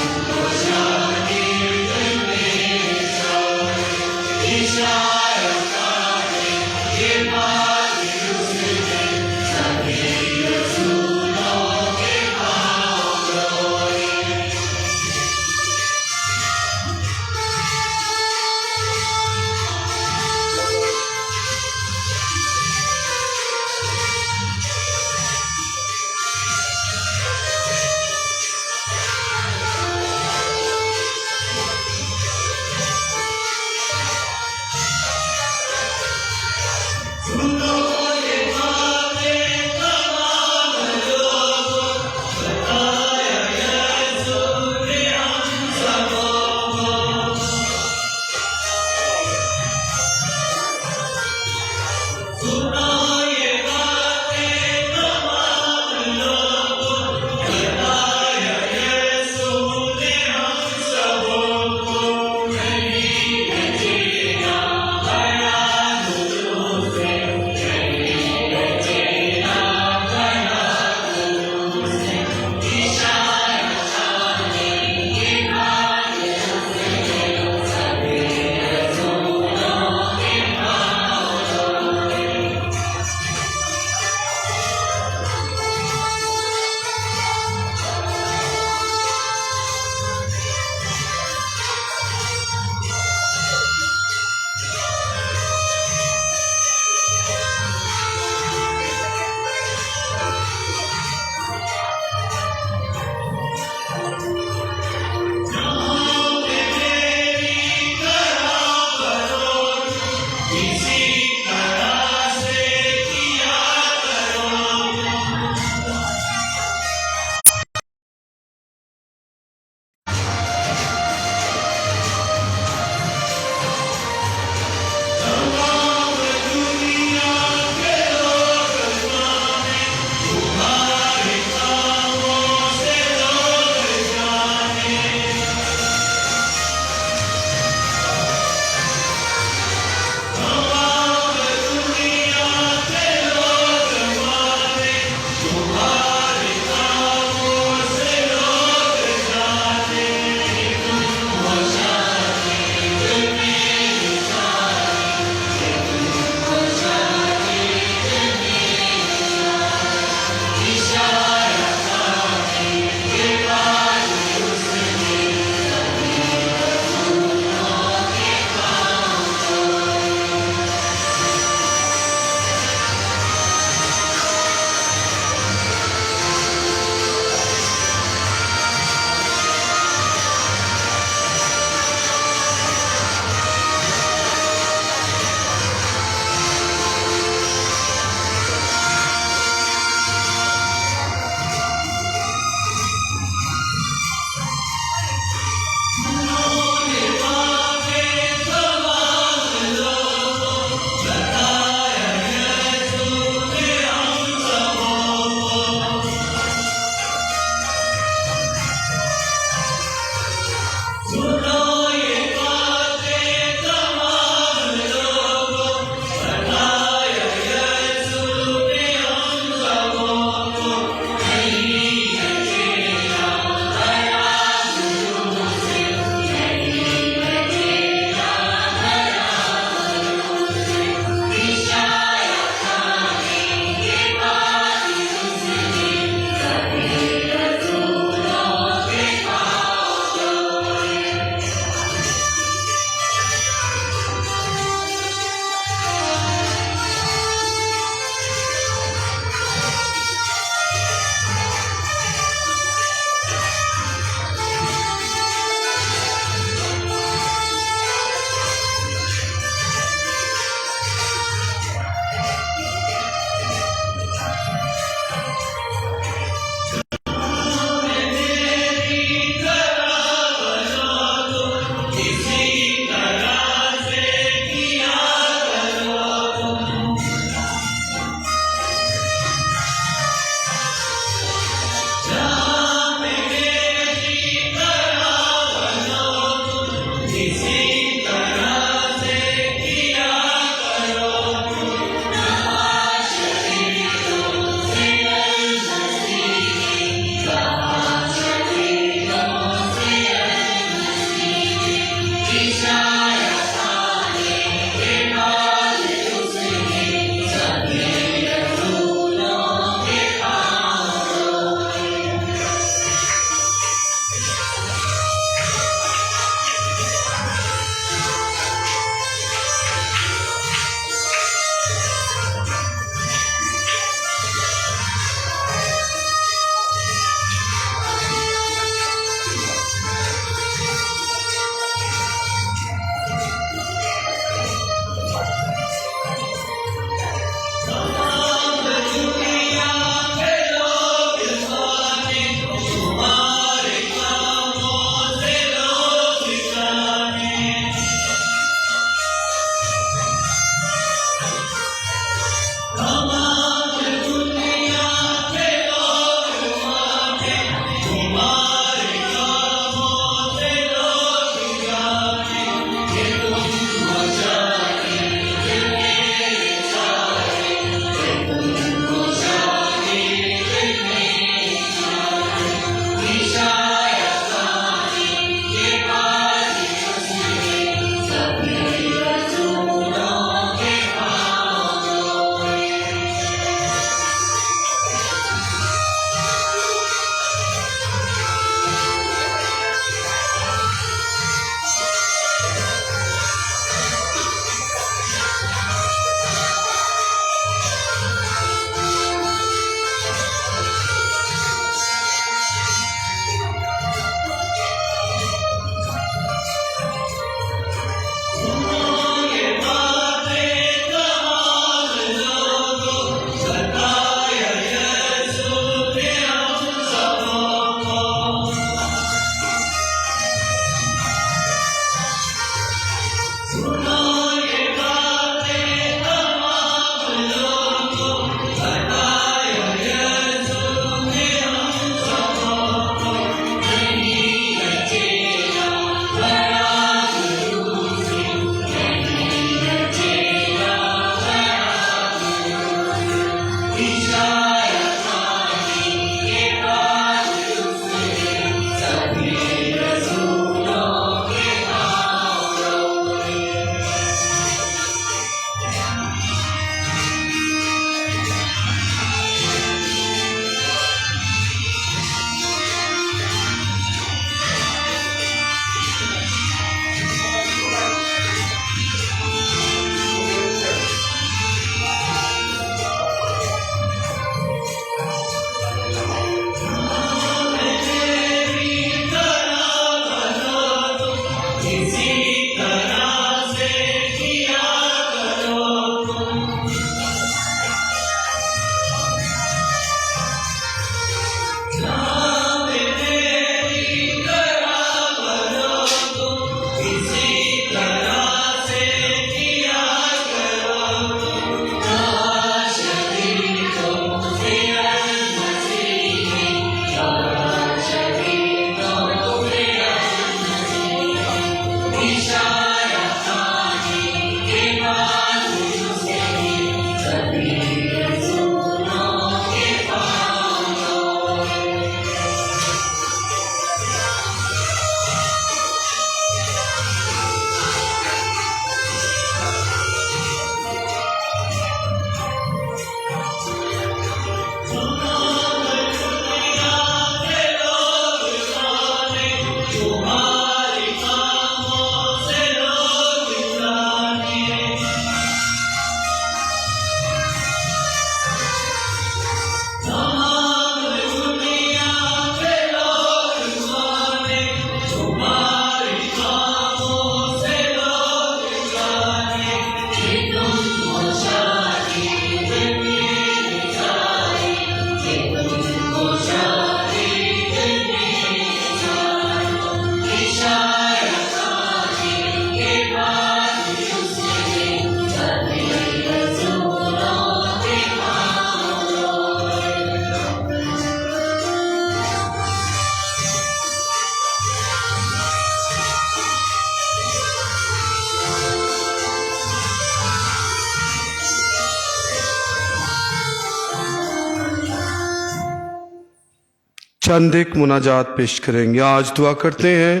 चंद एक मुनाजात पेश करेंगे। आज दुआ करते हैं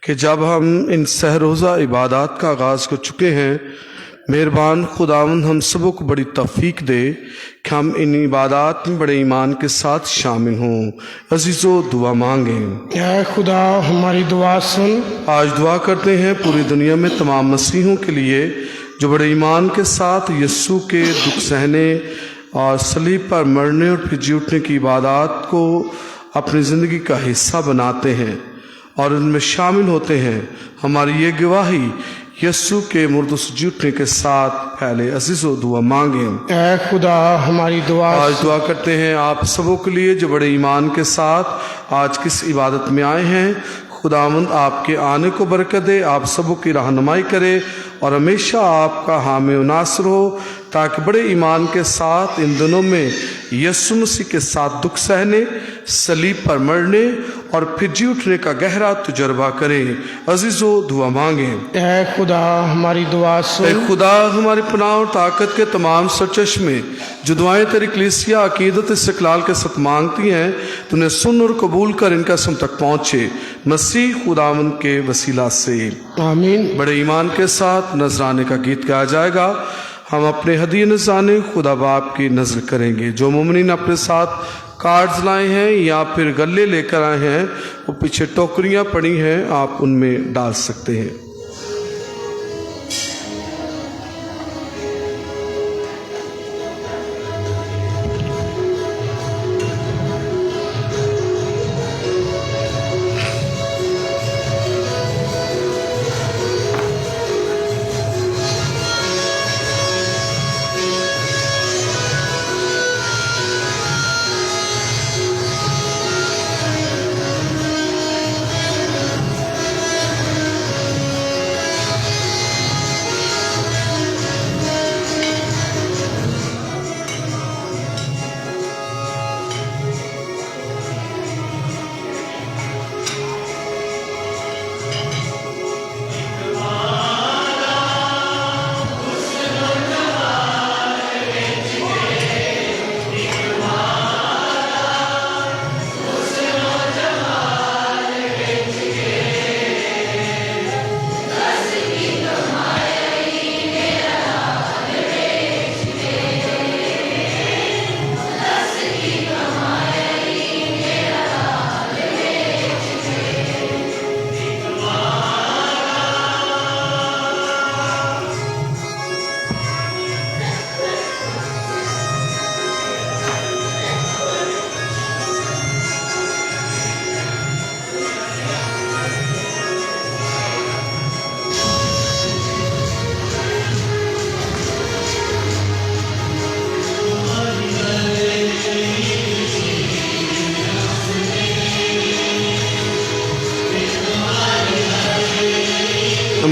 कि जब हम इन सहरोज़ा इबादत का आगाज़ कर चुके हैं, मेहरबान खुदावंद हम सबों को बड़ी तौफीक दे कि हम इन इबादत में बड़े ईमान के साथ शामिल हों। अजीज़ो दुआ मांगें। ऐ खुदा हमारी दुआ सुन। आज दुआ करते हैं पूरी दुनिया में तमाम मसीहों के लिए जो बड़े ईमान के साथ यस्सु के दुख सहने और सलीब पर मरने और फिर जी उठने की इबादत को अपनी ज़िंदगी का हिस्सा बनाते हैं और उनमें शामिल होते हैं। हमारी ये गवाही यस्सु के मुर्दों से जी उठने के साथ फैले। अज़ीज़ो दुआ मांगें। ऐ खुदा हमारी दुआ आज दुआ करते हैं आप सबों के लिए जो बड़े ईमान के साथ आज किस इबादत में आए हैं। खुदावंद आपके आने को बरकत दे, आप सबों की रहनुमाई करे और हमेशा आपका हामी व नासर हो, ताकि बड़े ईमान के साथ इन दिनों में यीशु मसीह के साथ दुख सहने, सलीब पर मरने और फिर जी उठने का गहरा तजुर्बा करें। अजीज़ो दुआ मांगें। ऐ खुदा हमारी दुआ सुन। ऐ खुदा हमारी पनाह और ताकत के तमाम सरचश्मे जो दुआएं तेरी कलीसिया अकीदत इस्तिक़लाल के साथ मांगती हैं, तूने सुन और कबूल कर इनका हम तक पहुँचे मसीह खुदावंद के वसीला से आमीन। बड़े ईमान के साथ नजराने का गीत गाया जाएगा। हम अपने हदीये नजराने खुदा बाप की नजर करेंगे। जो मोमिनीन अपने साथ कार्ड्स लाए हैं या फिर गले लेकर आए हैं, वो पीछे टोकरियां पड़ी हैं, आप उनमें डाल सकते हैं।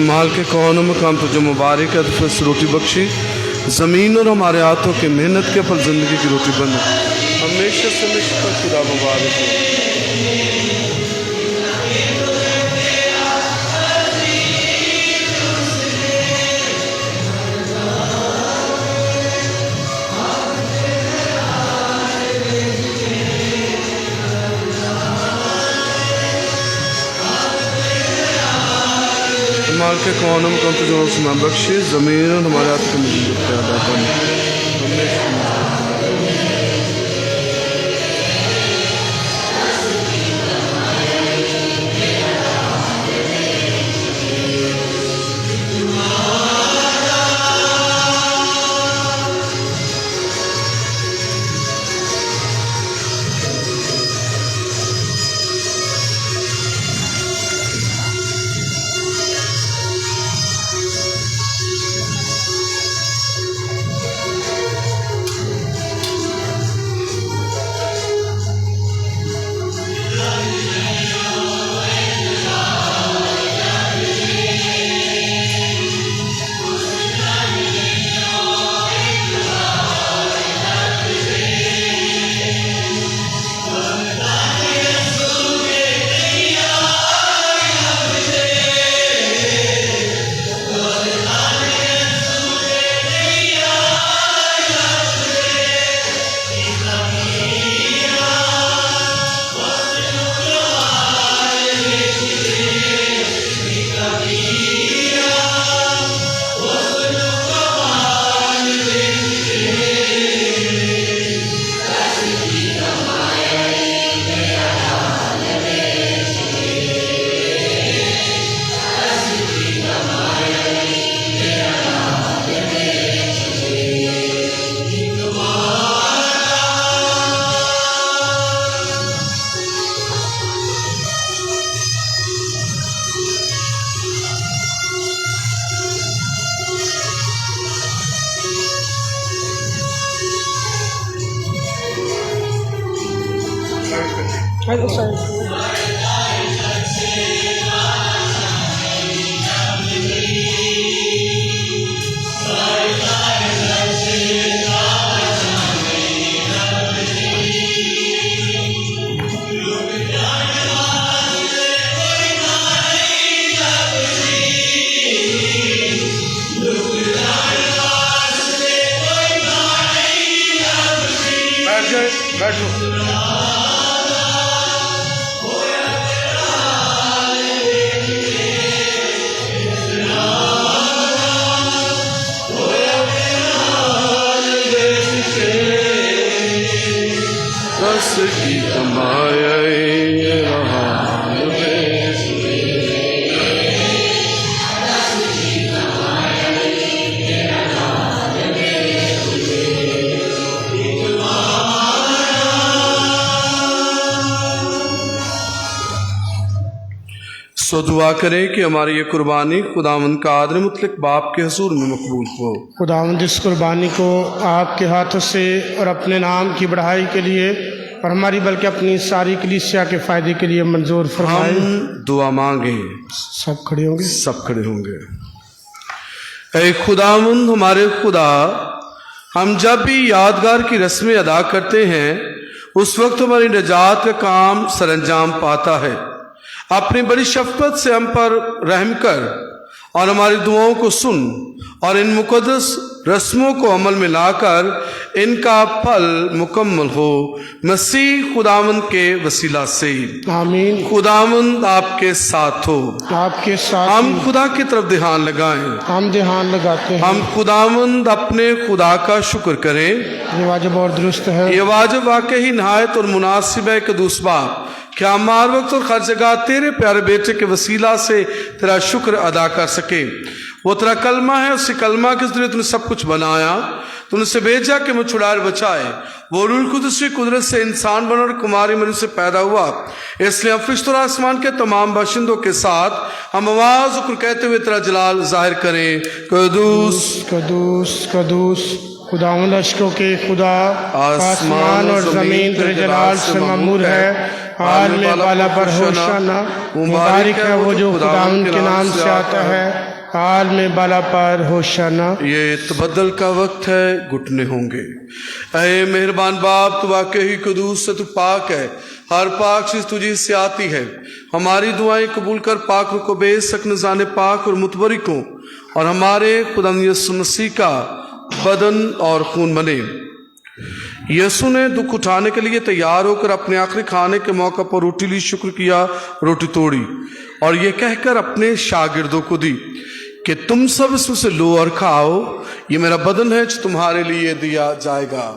माल के कौनों में काम तुझे मुबारक है, तो फिर रोटी बख्शी ज़मीन और हमारे हाथों के मेहनत के फल ज़िंदगी की रोटी बन हमेशा से हमेशा खुदा मुबारक हो। माल के कौनों में कम तुझे उसमें बख्शे ज़मीन और हमारे हाथ के मजीद पैदा बन। रस की कमाए रहा सो दुआ करें कि हमारी ये कुर्बानी खुदावंद का आदर मुतलक बाप के हजूर में मकबूल हो। खुदावंद इस कुर्बानी को आपके हाथों से और अपने नाम की बढ़ाई के लिए और हमारी बल्कि अपनी सारी कलीसिया के फायदे के लिए मंजूर फरमाए। हम दुआ मांगे। सब खड़े होंगे। सब खड़े होंगे। ऐ खुदावंद हमारे खुदा, हम जब भी यादगार की रस्में अदा करते हैं उस वक्त हमारी निजात का काम सरंजाम पाता है। अपनी बड़ी शफकत से हम पर रहम कर और हमारी दुआओं को सुन और इन मुकद्दस रस्मों को अमल में लाकर इनका फल मुकम्मल हो, मसीह खुदावंद के वसीला से आमीन। खुदावंद आपके साथ हो। आपके साथ हम खुदा की तरफ ध्यान लगाएं। हम ध्यान लगाते हैं। हम खुदावंद अपने खुदा का शुक्र करें। ये वाजिब और दुरुस्त है। ये वाजिब वाकई ही नहायत और मुनासिब है कि दूसरा क्या मार वक्त और हर जगह तेरे प्यारे बेटे के वसीला से तेरा शुक्र अदा कर सके। वो तेरा कलमा है, उसी कलमा के जरिए तूने सब कुछ बनाया, तूने उसे भेजा कि मुझे छुड़ाए बचाए। वो रूह कुदस की कुदरत से इंसान बना और कुमारी मरियम से पैदा हुआ। इसलिए हम फरिश्तों और आसमान के तमाम बाशिंदों के साथ हम आवाज होकर कहते हुए तेरा जलाल जाहिर करें, कदूस कदूस कदूस खुदावंद अशकों के खुदा, आसमान और जमीन तेरे जलाल से ममूर है। हाल में बाला पर होशाना, मुबारक है वो जो खुदावंद के नाम से आता है। हाल में बाला पर होशाना। ये तबद्दल का वक्त है, घुटने होंगे। ऐ मेहरबान बाप, तू वाकई ही कदूस से तू पाक है, हर पाक चीज तुझी से आती है। हमारी दुआएं कबूल कर, पाक को बेशक नजाने पाक और मुतबरिक हो और हमारे खुदा यीशु मसीह का बदन और खून बने। यीशु ने दुख उठाने के लिए तैयार होकर अपने आखिरी खाने के मौका पर रोटी ली, शुक्र किया, रोटी तोड़ी और ये कहकर अपने शागिर्दों को दी कि तुम सब इसमें से लो और खाओ, ये मेरा बदन है जो तुम्हारे लिए दिया जाएगा।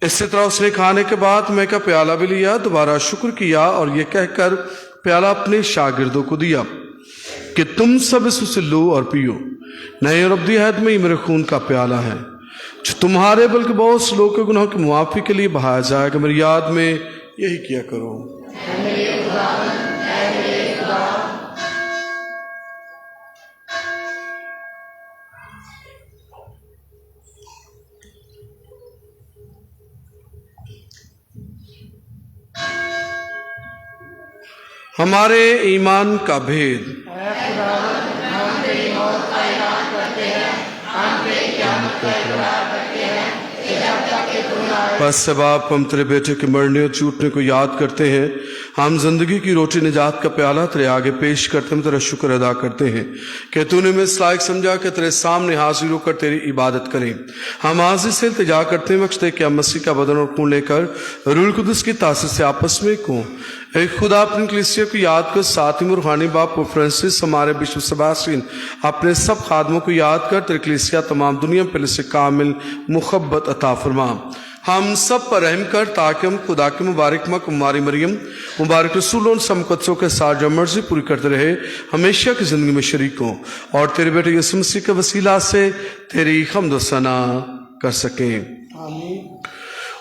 इसी तरह उसने खाने के बाद मैं का प्याला भी लिया, दोबारा शुक्र किया और ये कहकर प्याला अपने शागिर्दों को दिया कि तुम सब इससे लो और पियो, नए और अब्दी अहद में ही मेरे खून का प्याला है जो तुम्हारे बल्कि बहुत से लोगों के गुनाहों की मुआफी के लिए बहाया जाएगा। मेरी याद में यही किया करो। हमारे ईमान का भेद। बस सब आप हम तेरे बेटे के मरने और छूटने को याद करते हैं। हम जिंदगी की रोटी निजात का प्याला तेरे आगे पेश करते हैं, तेरा शुक्र अदा करते हैं कि तूने हमें इस लायक समझा कि तेरे सामने हाजिर होकर तेरी इबादत करें। हम हाजिर से इल्तिजा करते हैं बख्श दे कि हम मसीह का बदन और खून लेकर रूह कुदस की तासीर से आपस में को एक खुदा अपनी कलीसिया को याद कर, साथ ही रूहानी बाप पोप फ्रांसिस, हमारे बिशप सेबास्टियन, अपने सब खादमों को याद कर तेरी कलीसिया तमाम दुनिया पहले से कामिल मुहब्बत अता फरमा। हम सब पर रहम कर ताकि हम खुदा की मुबारक माँ कुमारी मरियम, मुबारक रसूलों और समकत्सों के साथ जो मर्जी पूरी करते रहे हमेशा की जिंदगी में शरीक हों और तेरे बेटे यीशु मसीह के वसीला से तेरी हम्द व सना कर सकें।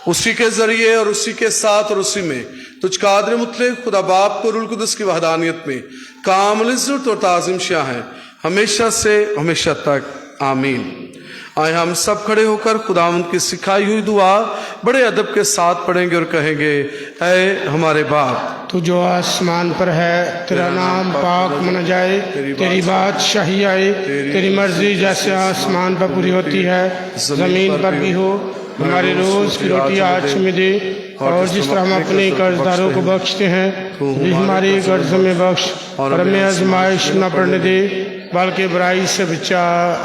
उसी के जरिए और उसी के साथ और उसी में तुझ कादिर मुतलक खुदा बाप को रूल कुदस की वहदानियत में कामिल इज़्ज़त और ताज़ीम शाह है हमेशा से हमेशा तक आमीन। आए हम सब खड़े होकर खुदावंद की सिखाई हुई दुआ बड़े अदब के साथ पढ़ेंगे और कहेंगे, ऐ हमारे बाप तू जो आसमान पर है, तेरा नाम पाक माना जाए, तेरी बादशाही आए, तेरी मर्जी जैसे आसमान पर पूरी होती है जमीन पर भी हो। हमारे रोज की रोटी आज हमें दे, और जिस तरह हम अपने कर्जदारों को बख्शते हैं भी हमारे कर्ज में बख्श, और हमें आजमाइश न पड़ने दे बल्कि बुराई से बचा।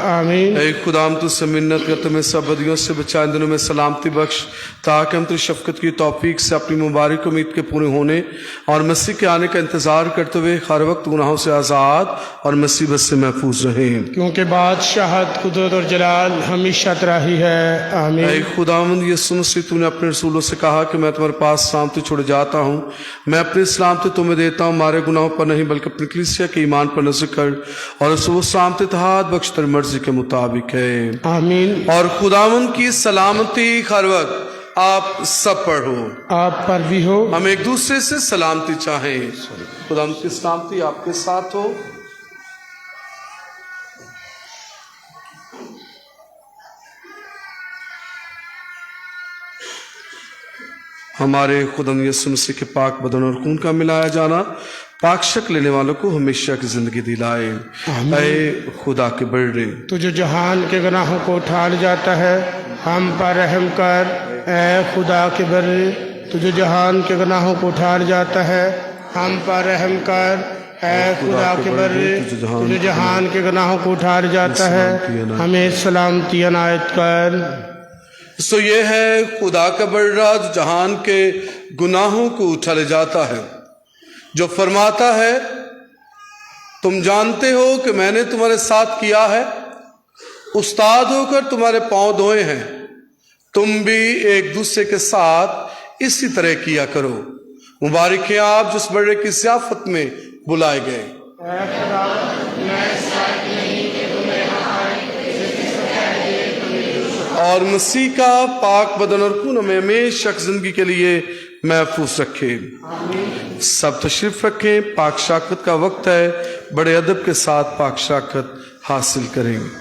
आमीन। ऐ खुदाम तुझसे मिन्नत करते में सब बदियों से बचा, इन दिनों में सलामती बख्श, ताकि हम तुझ शफकत की तौफीक से अपनी मुबारक उम्मीद के पूरे होने और मसीह के आने का इंतजार करते हुए हर वक्त गुनाहों से आज़ाद और मुसीबत से महफूज रहें, क्योंकि बादशाहत, कुदरत और जलाल हमेशा तेरा ही है। आमीन। ऐ खुदावंद यीशु मसीह, तूने अपने रसूलों से कहा कि मैं तुम्हारे पास सलामती छोड़ जाता हूँ, मैं अपनी सलामती तुम्हें देता हूँ, हमारे गुनाहों पर नहीं बल्कि अपनी कलीसिया के ईमान पर नजर कर, और वो सलामती तहाद बख्श तेरी मर्जी के मुताबिक है। आमीन। और खुदावंद की सलामती हर वक्त आप सब पर हो, आप पर भी हो। हम एक दूसरे से सलामती चाहें। खुदावंद की सलामती आपके साथ हो। हमारे खुदावंद यीशु मसीह के पाक बदन और खून का मिलाया जाना पाक शक लेने वालों को हमेशा की जिंदगी दिलाए। ऐ खुदा के बड़े, तू जो जहान के गुनाहों को उठा ले जाता है, हम पर रहम कर। ऐ खुदा के बड़े, तू जो जहान के गुनाहों को उठा ले जाता है, हम पर रहम कर। ऐ खुदा के बड़े, तू जो जहान के गुनाहों को उठा ले जाता है, हमें सलामती अनायत कर। सो ये है खुदा का बड़ा जो जहान के गुनाहों को उठा ले जाता है, जो फरमाता है, तुम जानते हो कि मैंने तुम्हारे साथ किया है, उस्ताद होकर तुम्हारे पांव धोए हैं, तुम भी एक दूसरे के साथ इसी तरह किया करो। मुबारक है आप जिस बड़े की सियाफत में बुलाए गए। और मसीह का पाक बदन और खून में हमेशा जिंदगी के लिए महफूज रखे। सब तशरीफ रखें, पाक शाकत का वक्त है, बड़े अदब के साथ पाक शाकत हासिल करेंगे।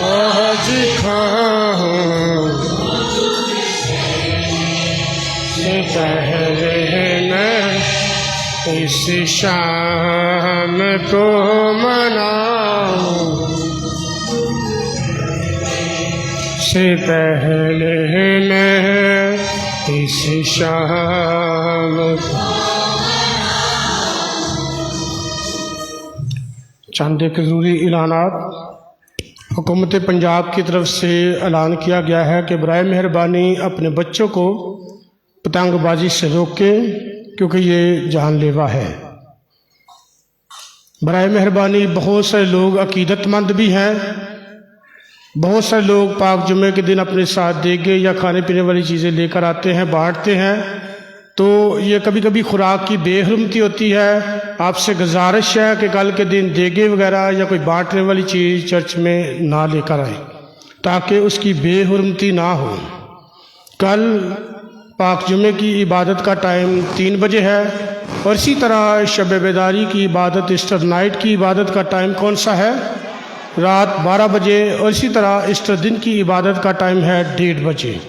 आज खाऊं से पहले मैं इस शाम को मनाऊं, से पहले मैं इस शाम को। चंद एक ज़रूरी ऐलानात। हुकूमत पंजाब की तरफ से ऐलान किया गया है कि बराए मेहरबानी अपने बच्चों को पतंगबाजी से रोकें, क्योंकि ये जानलेवा है। बराए मेहरबानी बहुत सारे लोग अकीदतमंद भी हैं, बहुत सारे लोग पाक जुमे के दिन अपने साथ देगे या खाने पीने वाली चीज़ें लेकर आते हैं, बांटते हैं, तो ये कभी कभी खुराक की बेहरमती होती है। आपसे गुजारिश है कि कल के दिन देगे वगैरह या कोई बांटने वाली चीज़ चर्च में ना लेकर आए, ताकि उसकी बेहरमती ना हो। कल पाक जुमे की इबादत का टाइम 3 बजे है, और इसी तरह शब बेदारी की इबादत, ईस्टर नाइट की इबादत का टाइम कौन सा है? रात 12 बजे। और इसी तरह ईस्टर दिन की इबादत का टाइम है 1:30 बजे।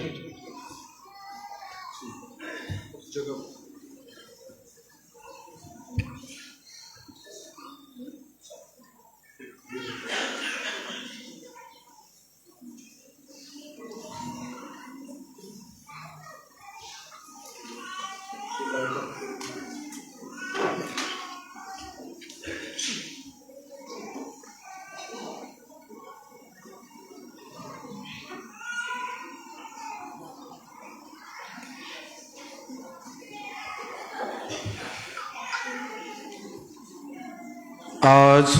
आज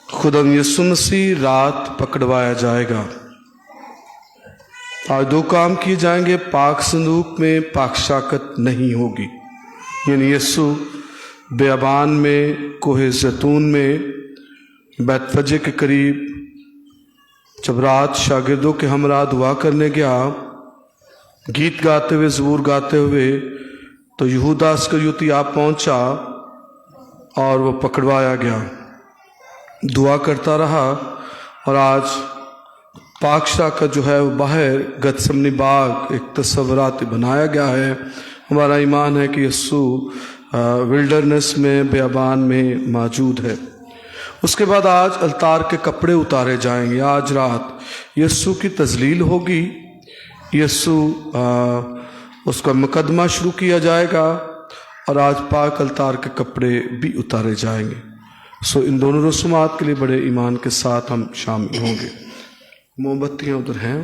खुदा यीशु मसीह रात पकड़वाया जाएगा। आज 2 काम किए जाएंगे। पाक संदूक में पाक शाकत नहीं होगी, यानी यीशु बेअबान में कोहे जैतून में बैतफजे के करीब जब रात शागिर्दों के हमरा दुआ करने गया, गीत गाते हुए, ज़बूर गाते हुए, तो यहूदा इस्करियोती आप पहुंचा और वो पकड़वाया गया। दुआ करता रहा, और आज पाक शाकत जो है वो बाहर गतसमनी बाग एक तस्वरात बनाया गया है। हमारा ईमान है कि यीशु विल्डरनेस में, बेअबान में मौजूद है। उसके बाद आज अलतार के कपड़े उतारे जाएंगे। आज रात यीशु की तजलील होगी, यीशु उसका मुकदमा शुरू किया जाएगा, और आज पाक अलतार के कपड़े भी उतारे जाएंगे। सो इन दोनों रसूमात के लिए बड़े ईमान के साथ हम शामिल होंगे। मोमबत्तियाँ उधर हैं,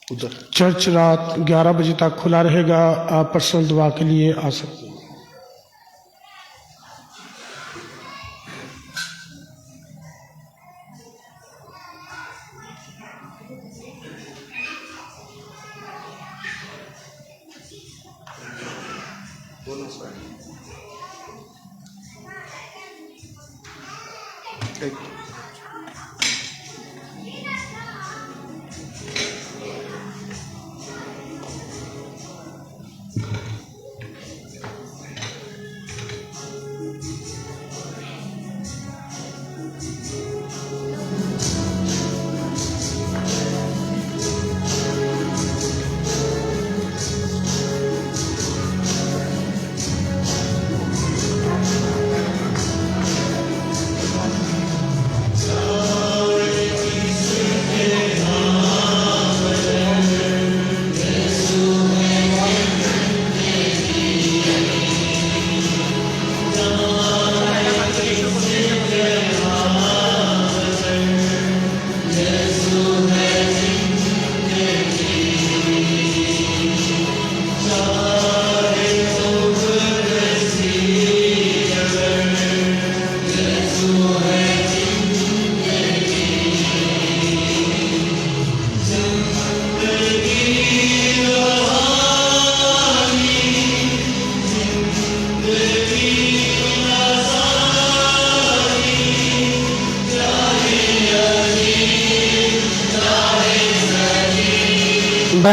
उधर। चर्च रात 11 बजे तक खुला रहेगा। आप पर्सनल दुआ के लिए आ सकते हैं।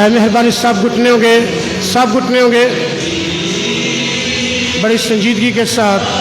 मेहरबानी सब घुटने होंगे बड़ी संजीदगी के साथ।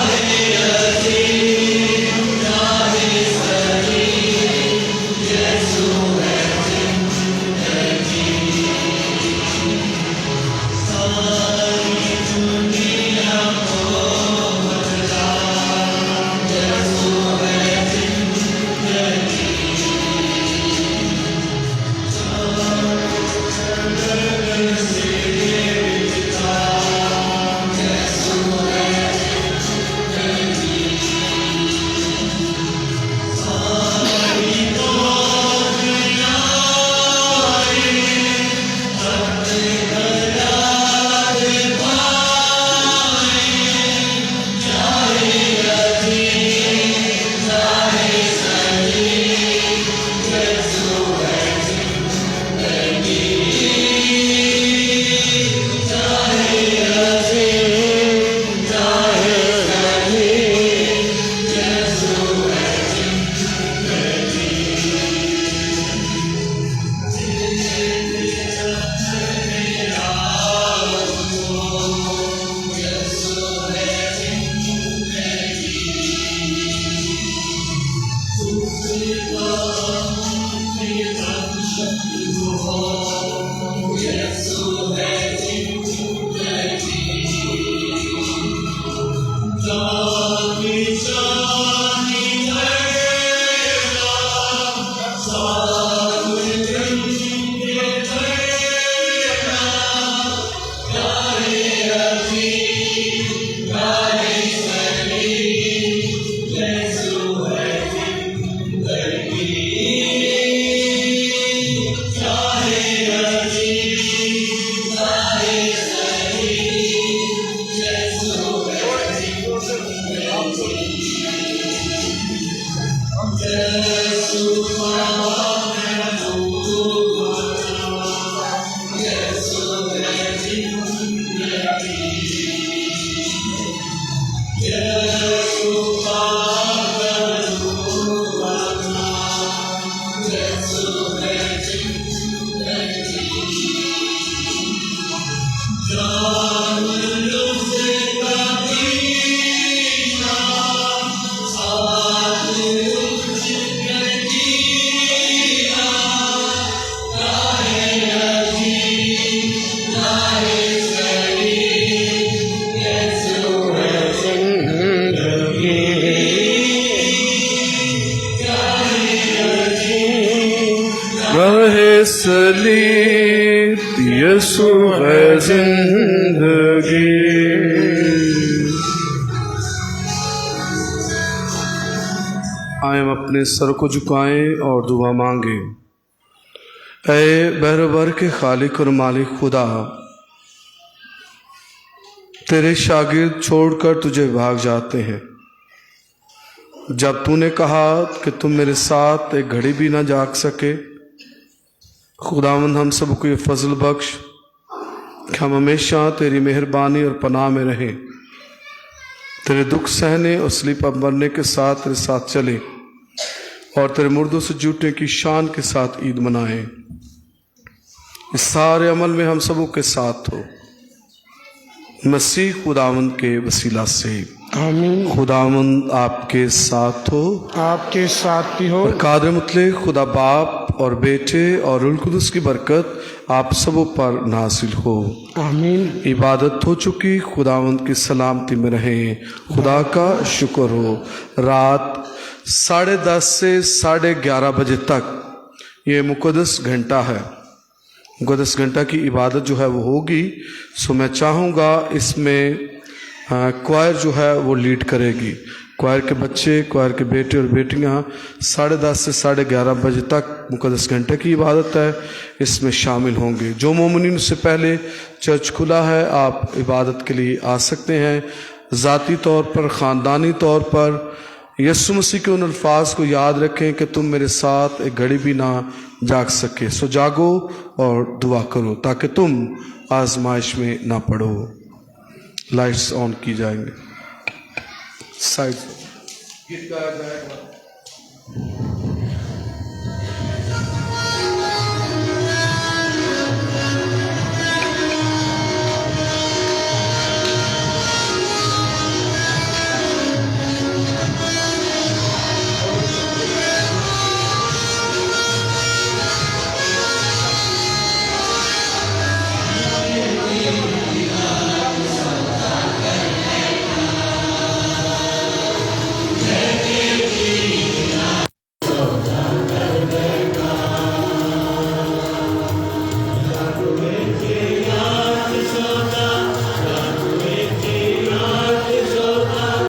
सलीब यीशु है जिंदगी। आए हम अपने सर को झुकाएं और दुआ मांगे। ऐ बहरवर के खालिक और मालिक खुदा, तेरे शागिर्द छोड़कर तुझे भाग जाते हैं। जब तूने कहा कि तुम मेरे साथ एक घड़ी भी ना जाग सके, खुदावंद हम सबको ये फजल बख्श कि हम हमेशा तेरी मेहरबानी और पनाह में रहें, तेरे दुख सहने और सलीब पर मरने के साथ तेरे साथ चले और तेरे मुर्दों से जूटने की शान के साथ ईद मनाएं। इस सारे अमल में हम सबों के साथ हो, मसीह खुदावंद के वसीला से आमीन। खुदावंद आपके साथ हो, आपके साथ भी हो। और कादर मुतले खुदा बाप और बेटे और रूह कुदस की बरकत आप सबों पर नाजिल हो, आमीन। इबादत हो चुकी, खुदावंद की सलामती में रहें। खुदा का शुक्र हो। रात 10:30 से 11:30 बजे तक ये मुक़द्दस घंटा है। मुक़द्दस घंटा की इबादत जो है वो होगी। सो मैं चाहूँगा इसमें क्वायर जो है वो लीड करेगी। क्वायर के बच्चे, क्वायर के बेटे और बेटियां 10:30 से 11:30 बजे तक मुक़द्दस घंटे की इबादत है, इसमें शामिल होंगे। जो मोमिनीन से पहले चर्च खुला है, आप इबादत के लिए आ सकते हैं। ज़ाती तौर पर, ख़ानदानी तौर पर यीशु मसीह के उन अल्फाज को याद रखें कि तुम मेरे साथ एक घड़ी भी ना जाग सके। सो जागो और दुआ करो ताकि तुम आजमाइश में ना पड़ो। लाइट्स ऑन की जाएंगे। साइड गीत गाया जाएगा।